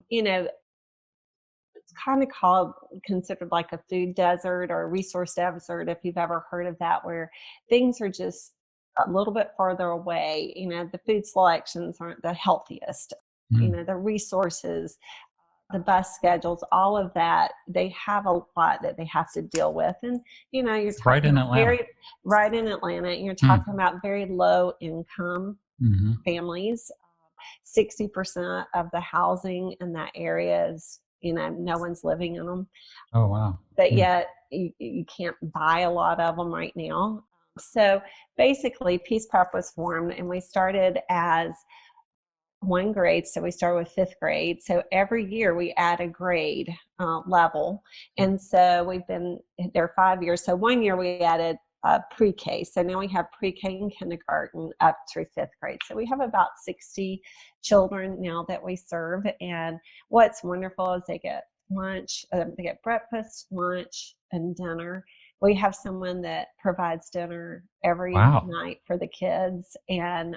it's kind of considered like a food desert or a resource desert, if you've ever heard of that, where things are just a little bit farther away. The food selections aren't the healthiest. The resources, the bus schedules, all of that, they have a lot that they have to deal with. And, you're talking right in Atlanta. Right in Atlanta. And you're talking about very low income families. 60% of the housing in that area is, no one's living in them. Oh, wow. But yet you can't buy a lot of them right now. So basically, Peace Prep was formed, and we started as one grade. So we started with 5th grade. So every year we add a grade level. And so we've been there 5 years. So 1 year we added pre-K. So now we have pre-K and kindergarten up through 5th grade. So we have about 60 children now that we serve. And what's wonderful is they get lunch, they get breakfast, lunch, and dinner. We have someone that provides dinner every night for the kids. And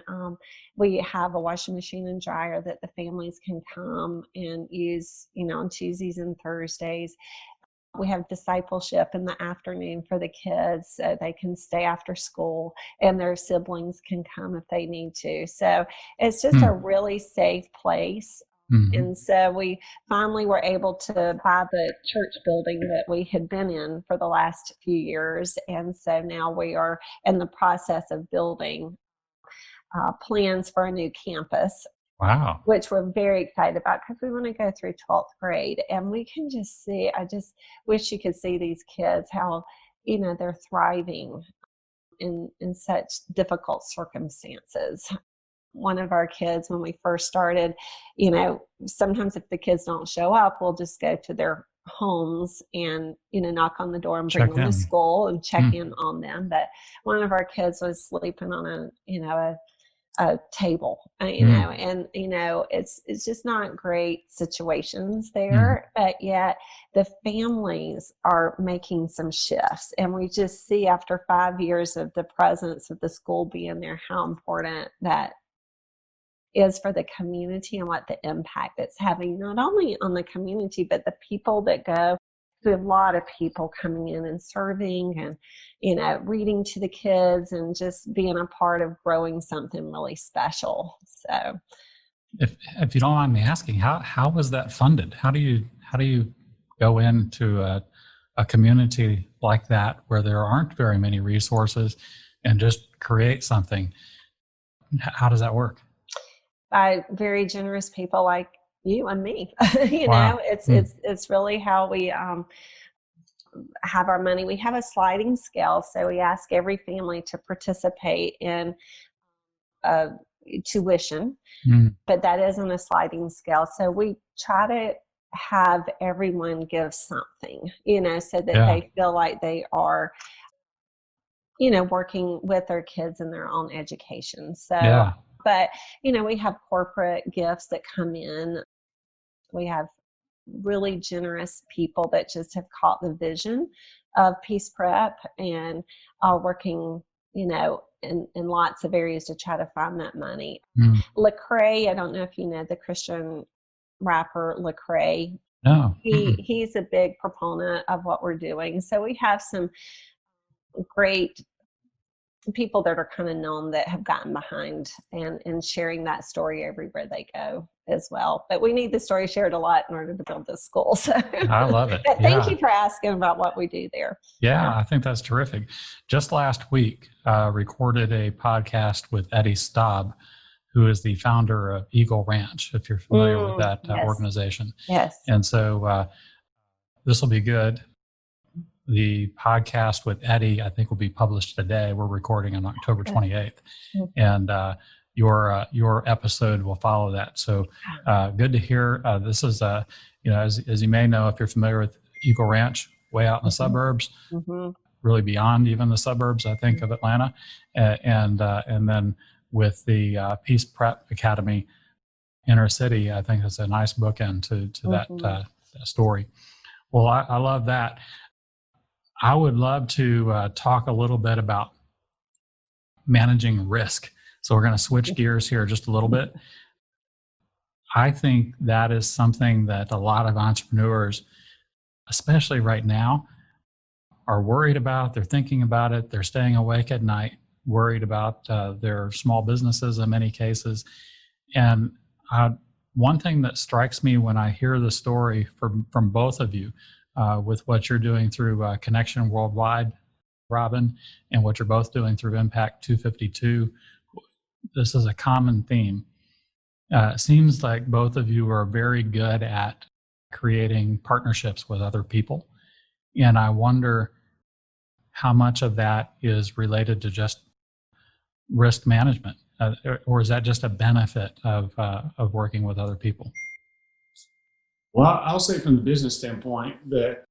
we have a washing machine and dryer that the families can come and use, on Tuesdays and Thursdays. We have discipleship in the afternoon for the kids, so they can stay after school and their siblings can come if they need to. So it's just a really safe place. And so we finally were able to buy the church building that we had been in for the last few years. And so now we are in the process of building plans for a new campus. Wow. Which we're very excited about because we want to go through 12th grade. And we can just see, I just wish you could see these kids, how, they're thriving in such difficult circumstances. One of our kids, when we first started, sometimes if the kids don't show up, we'll just go to their homes and, knock on the door and bring them to school and check in on them. But one of our kids was sleeping on a table, and it's just not great situations there, but yet the families are making some shifts, and we just see after 5 years of the presence of the school being there how important that is for the community and what the impact it's having, not only on the community, but the people that go a lot of people coming in and serving and, reading to the kids and just being a part of growing something really special. So if you don't mind me asking, how was that funded? How do you go into a community like that where there aren't very many resources and just create something? How does that work? By very generous people like you and me. Wow. It's really how we have our money. We have a sliding scale, so we ask every family to participate in tuition, but that is on a sliding scale. So we try to have everyone give something, so that they feel like they are, working with their kids in their own education. So, but, we have corporate gifts that come in. We have really generous people that just have caught the vision of Peace Prep and are working, in lots of areas to try to find that money. Lecrae, I don't know if you know the Christian rapper Lecrae. No. He's a big proponent of what we're doing. So we have some great people that are kind of known that have gotten behind and sharing that story everywhere they go as well. But we need the story shared a lot in order to build this school. So I love it. But thank you for asking about what we do there. Yeah, I think that's terrific. Just last week, recorded a podcast with Eddie Staub, who is the founder of Eagle Ranch, if you're familiar with that organization. Yes. And so this will be good. The podcast with Eddie, I think, will be published today. We're recording on October 28th. And your episode will follow that. So good to hear. This is, as you may know, if you're familiar with Eagle Ranch, way out in the suburbs, really beyond even the suburbs, I think, of Atlanta. And then with the Peace Prep Academy, inner city, I think it's a nice bookend to that story. Well, I love that. I would love to talk a little bit about managing risk. So we're going to switch gears here just a little bit. I think that is something that a lot of entrepreneurs, especially right now, are worried about. They're thinking about it. They're staying awake at night, worried about their small businesses in many cases. And one thing that strikes me when I hear the story from both of you, with what you're doing through Connection Worldwide, Robin, and what you're both doing through Impact 252, this is a common theme. It seems like both of you are very good at creating partnerships with other people. And I wonder how much of that is related to just risk management, or is that just a benefit of working with other people? Well, I'll say from the business standpoint that,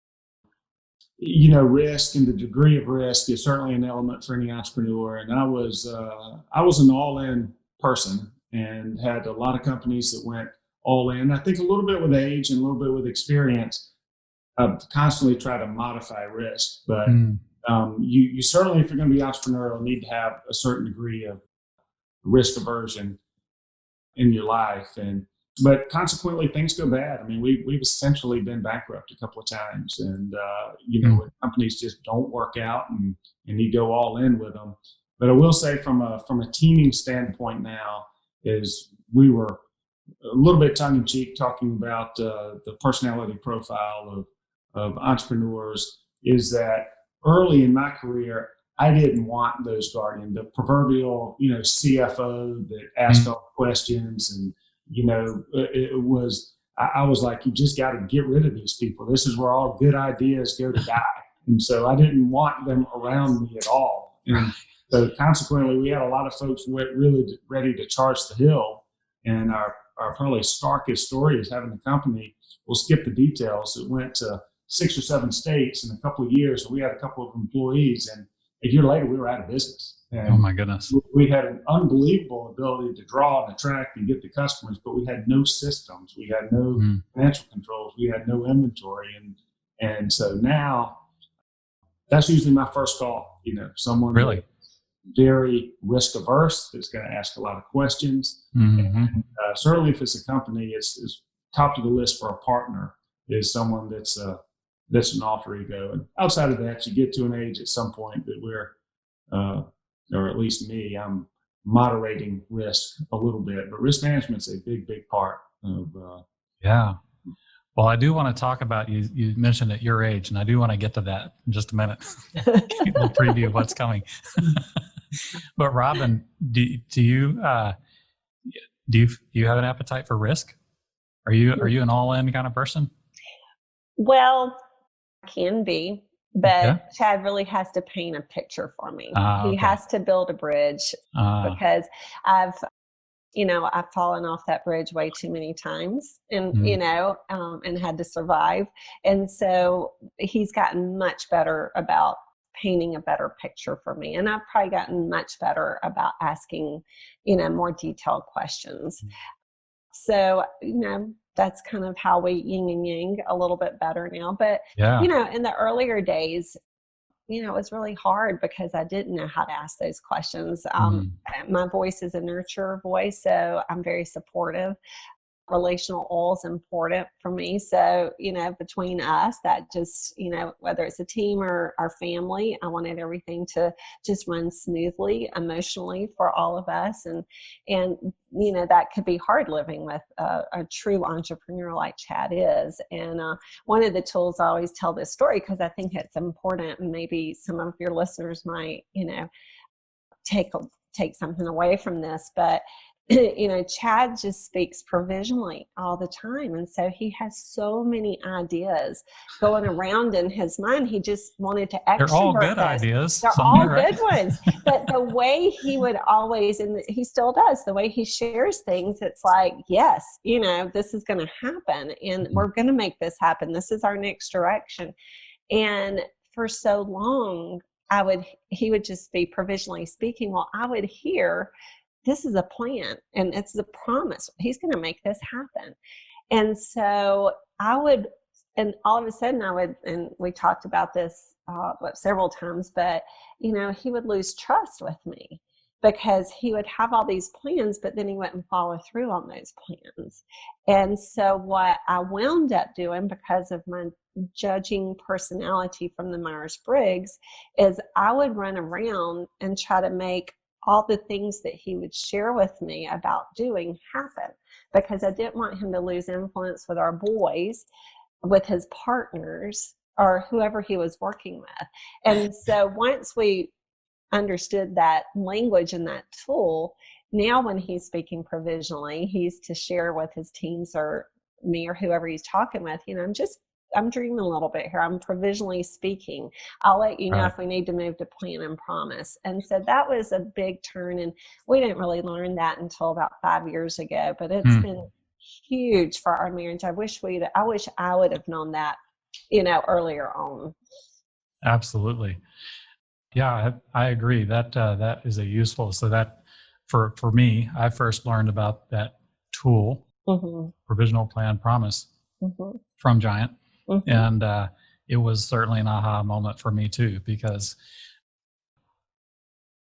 risk and the degree of risk is certainly an element for any entrepreneur. And I was an all-in person and had a lot of companies that went all in. I think a little bit with age and a little bit with experience, constantly try to modify risk. But you certainly, if you're going to be entrepreneurial, need to have a certain degree of risk aversion in your life. But consequently, things go bad. I mean, we've essentially been bankrupt a couple of times, and when companies just don't work out, and you go all in with them. But I will say, from a teaming standpoint, now is we were a little bit tongue in cheek talking about the personality profile of entrepreneurs. Is that early in my career, I didn't want those guardian, the proverbial CFO that asked all the questions and. I was like, you just got to get rid of these people. This is where all good ideas go to die. And so I didn't want them around me at all. And so consequently, we had a lot of folks really ready to charge the hill. And our probably starkest story is having the company, we'll skip the details. It went to 6 or 7 states in a couple of years. And we had a couple of employees. And a year later, we were out of business. And oh my goodness. We had an unbelievable ability to draw and attract and get the customers, but we had no systems. We had no financial controls. We had no inventory. And so now that's usually my first call, someone really very risk averse that's going to ask a lot of questions. And certainly if it's a company, it's top of the list for a partner is someone that's that's an alter ego. And outside of that, you get to an age at some point that we're, or at least me, I'm moderating risk a little bit, but risk management's a big, big part of. Yeah. Well, I do want to talk about, you mentioned at your age, and I do want to get to that in just a minute. We'll preview what's coming. But Robin, do you have an appetite for risk? Are you an all-in kind of person? Well, I can be, but Chad really has to paint a picture for me. He has to build a bridge because I've fallen off that bridge way too many times and, and had to survive. And so he's gotten much better about painting a better picture for me. And I've probably gotten much better about asking, more detailed questions. So, that's kind of how we yin and yang a little bit better now. But, in the earlier days, it was really hard because I didn't know how to ask those questions. My voice is a nurturer voice, so I'm very supportive. Relational oil is important for me. So, between us, that just, whether it's a team or our family, I wanted everything to just run smoothly emotionally for all of us. And that could be hard living with a true entrepreneur like Chad is. And one of the tools, I always tell this story because I think it's important, and maybe some of your listeners might, take something away from this, but Chad just speaks provisionally all the time. And so he has so many ideas going around in his mind. He just wanted to extrovert. They're all good ideas. They're all good ones. But the way he would always, and he still does, the way he shares things, it's like, yes, this is going to happen and we're going to make this happen. This is our next direction. And for so long, he would just be provisionally speaking. Well, I would hear, this is a plan and it's a promise. He's going to make this happen. And so and all of a sudden and we talked about this several times, but, he would lose trust with me because he would have all these plans, but then he wouldn't follow through on those plans. And so what I wound up doing, because of my judging personality from the Myers-Briggs, is I would run around and try to make all the things that he would share with me about doing happen, because I didn't want him to lose influence with our boys, with his partners, or whoever he was working with. And so once we understood that language and that tool, now when he's speaking provisionally, he's to share with his teams or me or whoever he's talking with, I'm dreaming a little bit here. I'm provisionally speaking. I'll let you know if we need to move to plan and promise. And so that was a big turn. And we didn't really learn that until about 5 years ago, but it's been huge for our marriage. I wish I would have known that, earlier on. Absolutely. Yeah, I agree. That is a useful, so that for me, I first learned about that tool, provisional plan promise, from Giant. And it was certainly an aha moment for me too, because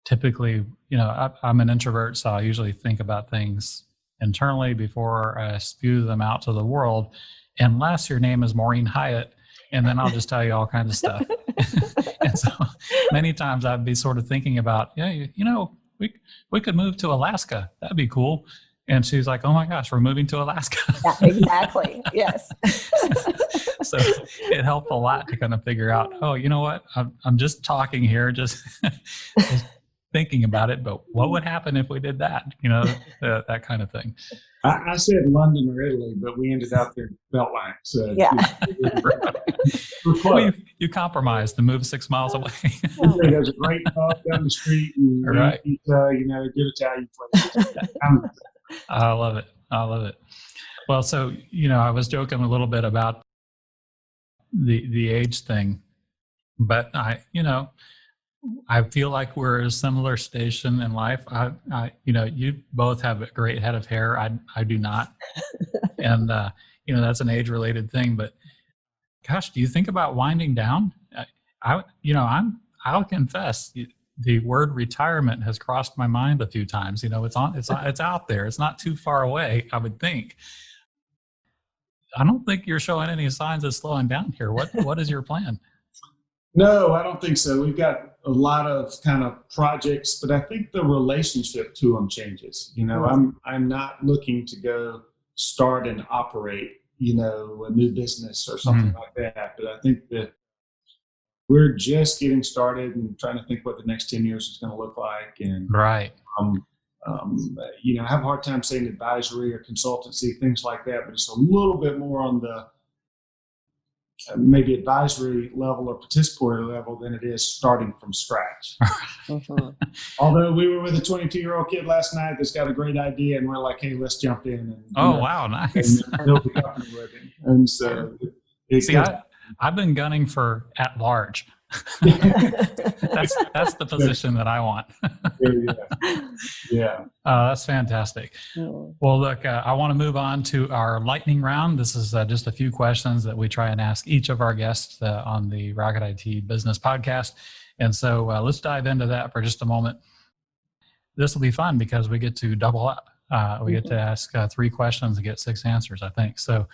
typically, I'm an introvert, so I usually think about things internally before I spew them out to the world, unless your name is Maureen Hyatt, and then I'll just tell you all kinds of stuff. And so many times I'd be sort of thinking about, we could move to Alaska. That'd be cool. And she's like, oh my gosh, we're moving to Alaska. Yeah, exactly. Yes. So it helped a lot to kind of figure out, oh, you know what? I'm just talking here, just thinking about it. But what would happen if we did that? That kind of thing. I said London or Italy, but we ended up in Beltline. So yeah. Well, you compromised to move 6 miles away. There's a great pub down the street, and right. Good Italian place. I love it. Well, so, I was joking a little bit about the age thing, but I feel like we're at a similar station in life. You both have a great head of hair. I do not. And, that's an age related thing, but gosh, do you think about winding down? I'll confess, the word retirement has crossed my mind a few times. It's out there. It's not too far away, I would think. I don't think you're showing any signs of slowing down here. What is your plan? No, I don't think so. We've got a lot of kind of projects, but I think the relationship to them changes. I'm not looking to go start and operate, a new business or something like that. But I think that we're just getting started and trying to think what the next 10 years is going to look like. And right. I have a hard time saying advisory or consultancy, things like that, but it's a little bit more on the maybe advisory level or participatory level than it is starting from scratch. Although we were with a 22-year-old kid last night that's got a great idea, and we're like, hey, let's jump in. And, wow, nice. And build the company with him. And so I've been gunning for at large. that's the position that I want. Yeah. That's fantastic. Well, look, I want to move on to our lightning round. This is just a few questions that we try and ask each of our guests on the Rocket IT Business Podcast. And so let's dive into that for just a moment. This will be fun because we get to double up. We get to ask 3 questions and get 6 answers, I think. So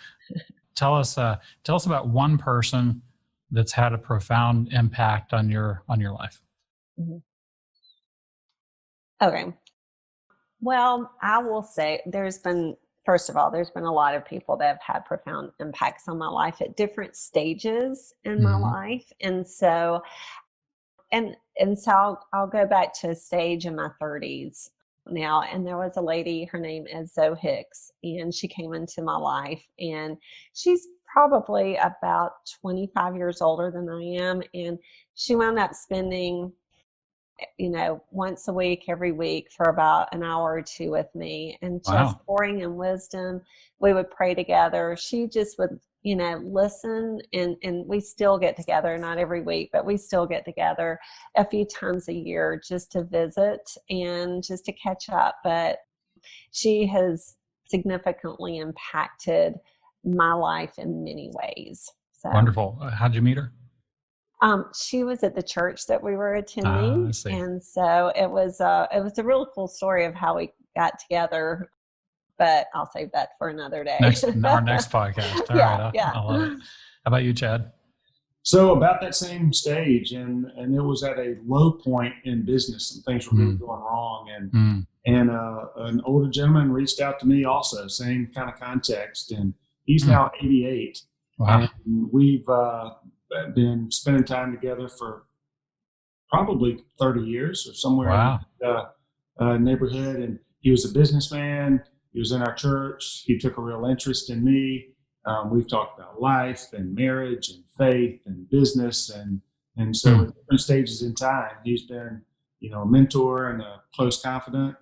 tell us about one person that's had a profound impact on your life. Okay. Well, I will say first of all, there's been a lot of people that have had profound impacts on my life at different stages in my life. And so I'll go back to a stage in my 30s now. And there was a lady, her name is Zoe Hicks, and she came into my life, and she's probably about 25 years older than I am. And she wound up spending, once a week, every week for about an hour or 2 with me, and just pouring in wisdom. We would pray together. She just would, listen, and we still get together, not every week, but we still get together a few times a year just to visit and just to catch up. But she has significantly impacted my life in many ways. So wonderful. How'd you meet her? She was at the church that we were attending, and so it was a real cool story of how we got together. But I'll save that for another day. Our next podcast. All right. I love it. How about you, Chad? So about that same stage, and it was at a low point in business, and things were really going wrong. And an older gentleman reached out to me also, same kind of context, and he's now 88. Wow. And we've been spending time together for probably 30 years or somewhere in the neighborhood. And he was a businessman. He was in our church. He took a real interest in me. We've talked about life and marriage and faith and business. And so at different stages in time, he's been, a mentor and a close confidant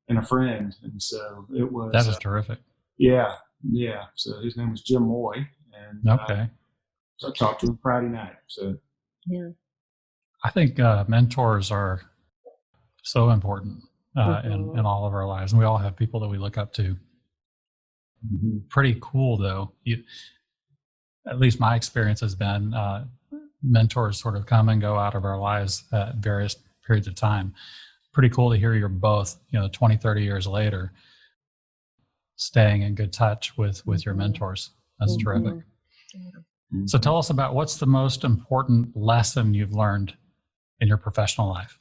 and a friend. And so it was. That is terrific. Yeah. Yeah. So his name was Jim Moy. And okay. So I talked to him Friday night. So yeah. I think mentors are so important in all of our lives. And we all have people that we look up to. Pretty cool, though. At least my experience has been mentors sort of come and go out of our lives at various periods of time. Pretty cool to hear you're both, 20, 30 years later, staying in good touch with your mentors. That's terrific. Yeah. So tell us about what's the most important lesson you've learned in your professional life.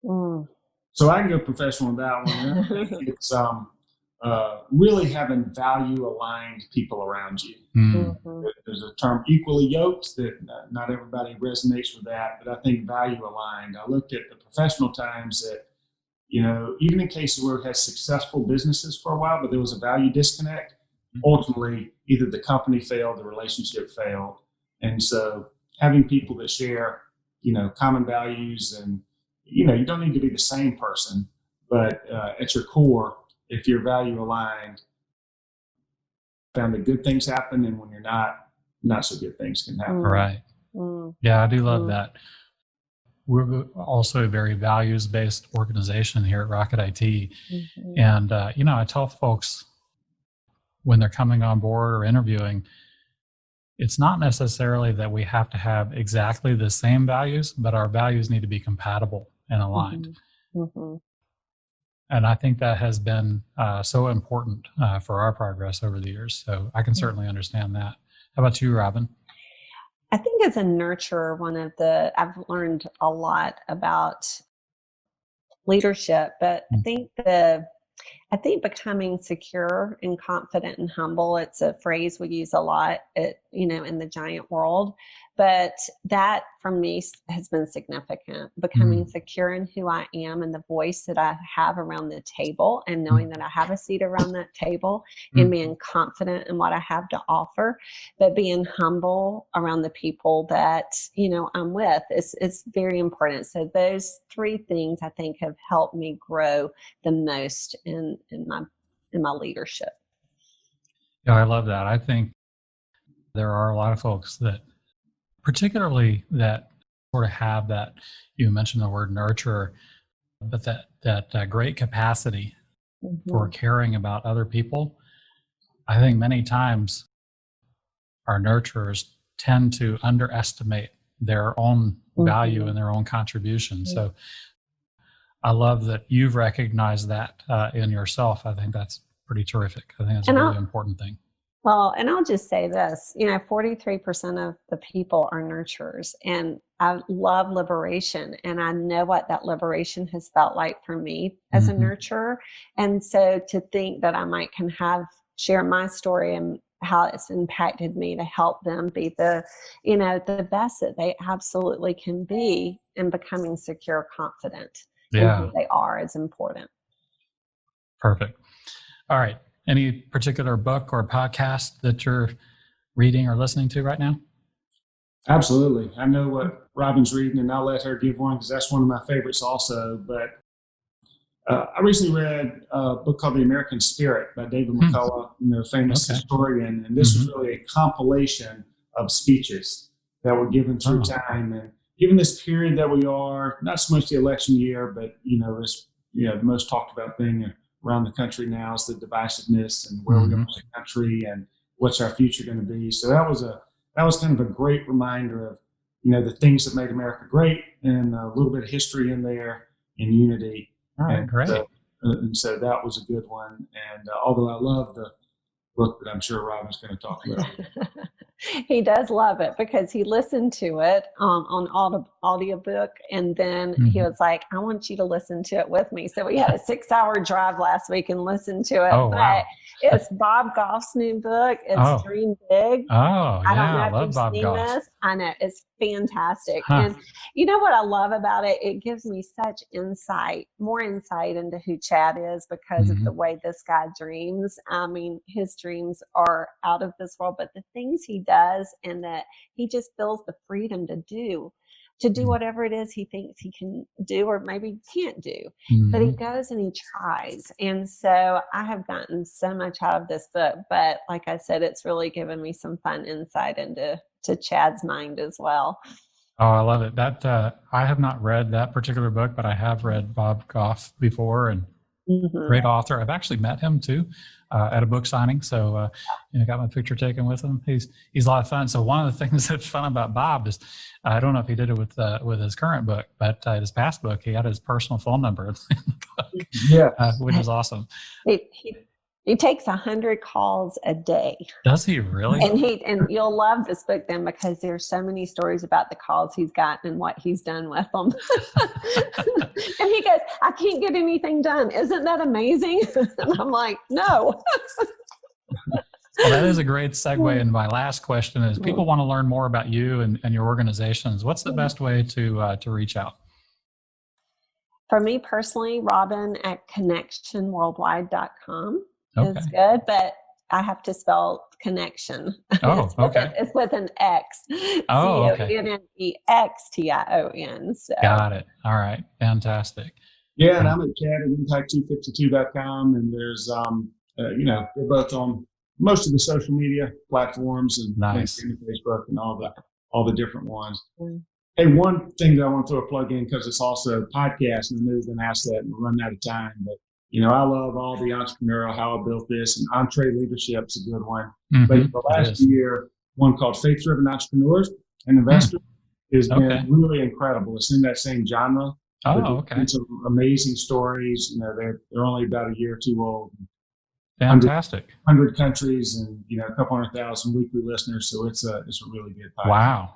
So I can go professional on that one. I think it's really having value-aligned people around you. There's a term, equally yoked, that not everybody resonates with that, but I think value-aligned. I looked at the professional times that, even in cases where we had successful businesses for a while, but there was a value disconnect, ultimately either the company failed, the relationship failed. And so having people that share, common values, and, you don't need to be the same person, but at your core, if you're value aligned, found that good things happen, and when you're not so good things can happen. Right. Yeah, I do love that. We're also a very values-based organization here at Rocket IT. And, I tell folks when they're coming on board or interviewing, it's not necessarily that we have to have exactly the same values, but our values need to be compatible and aligned. And I think that has been so important for our progress over the years. So I can certainly understand that. How about you, Robin? I think as a nurturer, I've learned a lot about leadership, but I think becoming secure and confident and humble, it's a phrase we use a lot in the giant world. But that for me has been significant, becoming secure in who I am and the voice that I have around the table, and knowing that I have a seat around that table, and being confident in what I have to offer, but being humble around the people that, I'm with is very important. So those three things I think have helped me grow the most in my leadership. Yeah, I love that. I think there are a lot of folks that, particularly that sort of have that, you mentioned the word nurturer, but that great capacity for caring about other people. I think many times our nurturers tend to underestimate their own value and their own contribution. So I love that you've recognized that in yourself. I think that's pretty terrific. I think that's a really important thing. Well, and I'll just say this, 43% of the people are nurturers, and I love liberation, and I know what that liberation has felt like for me as a nurturer. And so to think that I can share my story and how it's impacted me to help them be the best that they absolutely can be in becoming secure, confident in who they are is important. Perfect. All right. Any particular book or podcast that you're reading or listening to right now? Absolutely. I know what Robin's reading, and I'll let her give one because that's one of my favorites also. But I recently read a book called The American Spirit by David McCullough, famous historian. And this was really a compilation of speeches that were given through time. And given this period that we are, not so much the election year, but, the most talked about thing around the country now is the divisiveness and where we're going as a country and what's our future going to be. So that was kind of a great reminder of, the things that made America great, and a little bit of history in there and unity. All right, great. So that was a good one. And although I love the book that I'm sure Robin's going to talk about. He does love it because he listened to it on audiobook, and then he was like, I want you to listen to it with me. So we had a 6-hour drive last week and listened to it. Wow. It's Bob Goff's new book. It's Dream Big. I don't know if you've Bob seen Goff. This. I know, it's fantastic. And you know what I love about it? It gives me such more insight into who Chad is because of the way this guy dreams. I mean, his dreams are out of this world, but the things he does, and that he just feels the freedom to do whatever it is he thinks he can do or maybe can't do, but he goes and he tries. And so I have gotten so much out of this book, but like I said, it's really given me some fun insight into Chad's mind as well. Oh, I love it. That I have not read that particular book, but I have read Bob Goff before, and great author. I've actually met him too at a book signing. So, got my picture taken with him. He's a lot of fun. So one of the things that's fun about Bob is, I don't know if he did it with his current book, but his past book, he had his personal phone number in the book, which is awesome. He takes 100 calls a day. Does he really? And you'll love this book then, because there's so many stories about the calls he's gotten and what he's done with them. And he goes, I can't get anything done. Isn't that amazing? And I'm like, no. Well, that is a great segue. And my last question is, people want to learn more about you and your organizations. What's the best way to reach out? For me personally, Robin at connectionworldwide.com. Is good, but I have to spell connection. Oh, okay. It's with an X. Oh, okay. CONNEXTION. So. Got it. All right. Fantastic. Yeah, and I'm at Chad at impact252.com, and there's, we're both on most of the social media platforms, and nice. LinkedIn, Facebook, and all the different ones. Hey, one thing that I want to throw a plug in, because it's also a podcast, and I know you're going to ask that, and we're running out of time, but I love all the entrepreneurial, how I built this, and EntreLeadership's a good one. But the last year, one called Faith-Driven Entrepreneurs and Investors has been really incredible. It's in that same genre. Oh, okay. Some amazing stories. They're only about a year or two old. Fantastic. 100 countries and a couple 100,000 weekly listeners. So it's a really good podcast. Wow.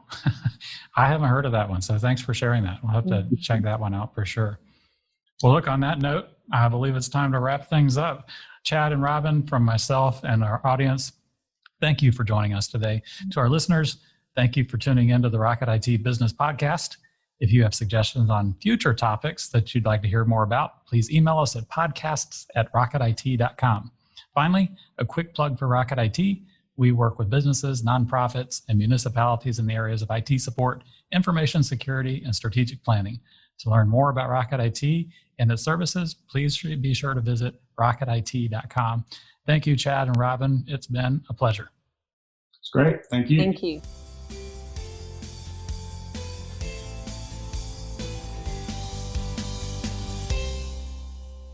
I haven't heard of that one. So thanks for sharing that. We'll have to check that one out for sure. Well, look, on that note, I believe it's time to wrap things up. Chad and Robin, from myself and our audience, thank you for joining us today. To our listeners, thank you for tuning into the Rocket IT Business Podcast. If you have suggestions on future topics that you'd like to hear more about, please email us at podcasts@rocketit.com. Finally, a quick plug for Rocket IT. We work with businesses, nonprofits, and municipalities in the areas of IT support, information security, and strategic planning. To learn more about Rocket IT and its services, please be sure to visit rocketit.com. Thank you, Chad and Robin. It's been a pleasure. It's great. Thank you. Thank you.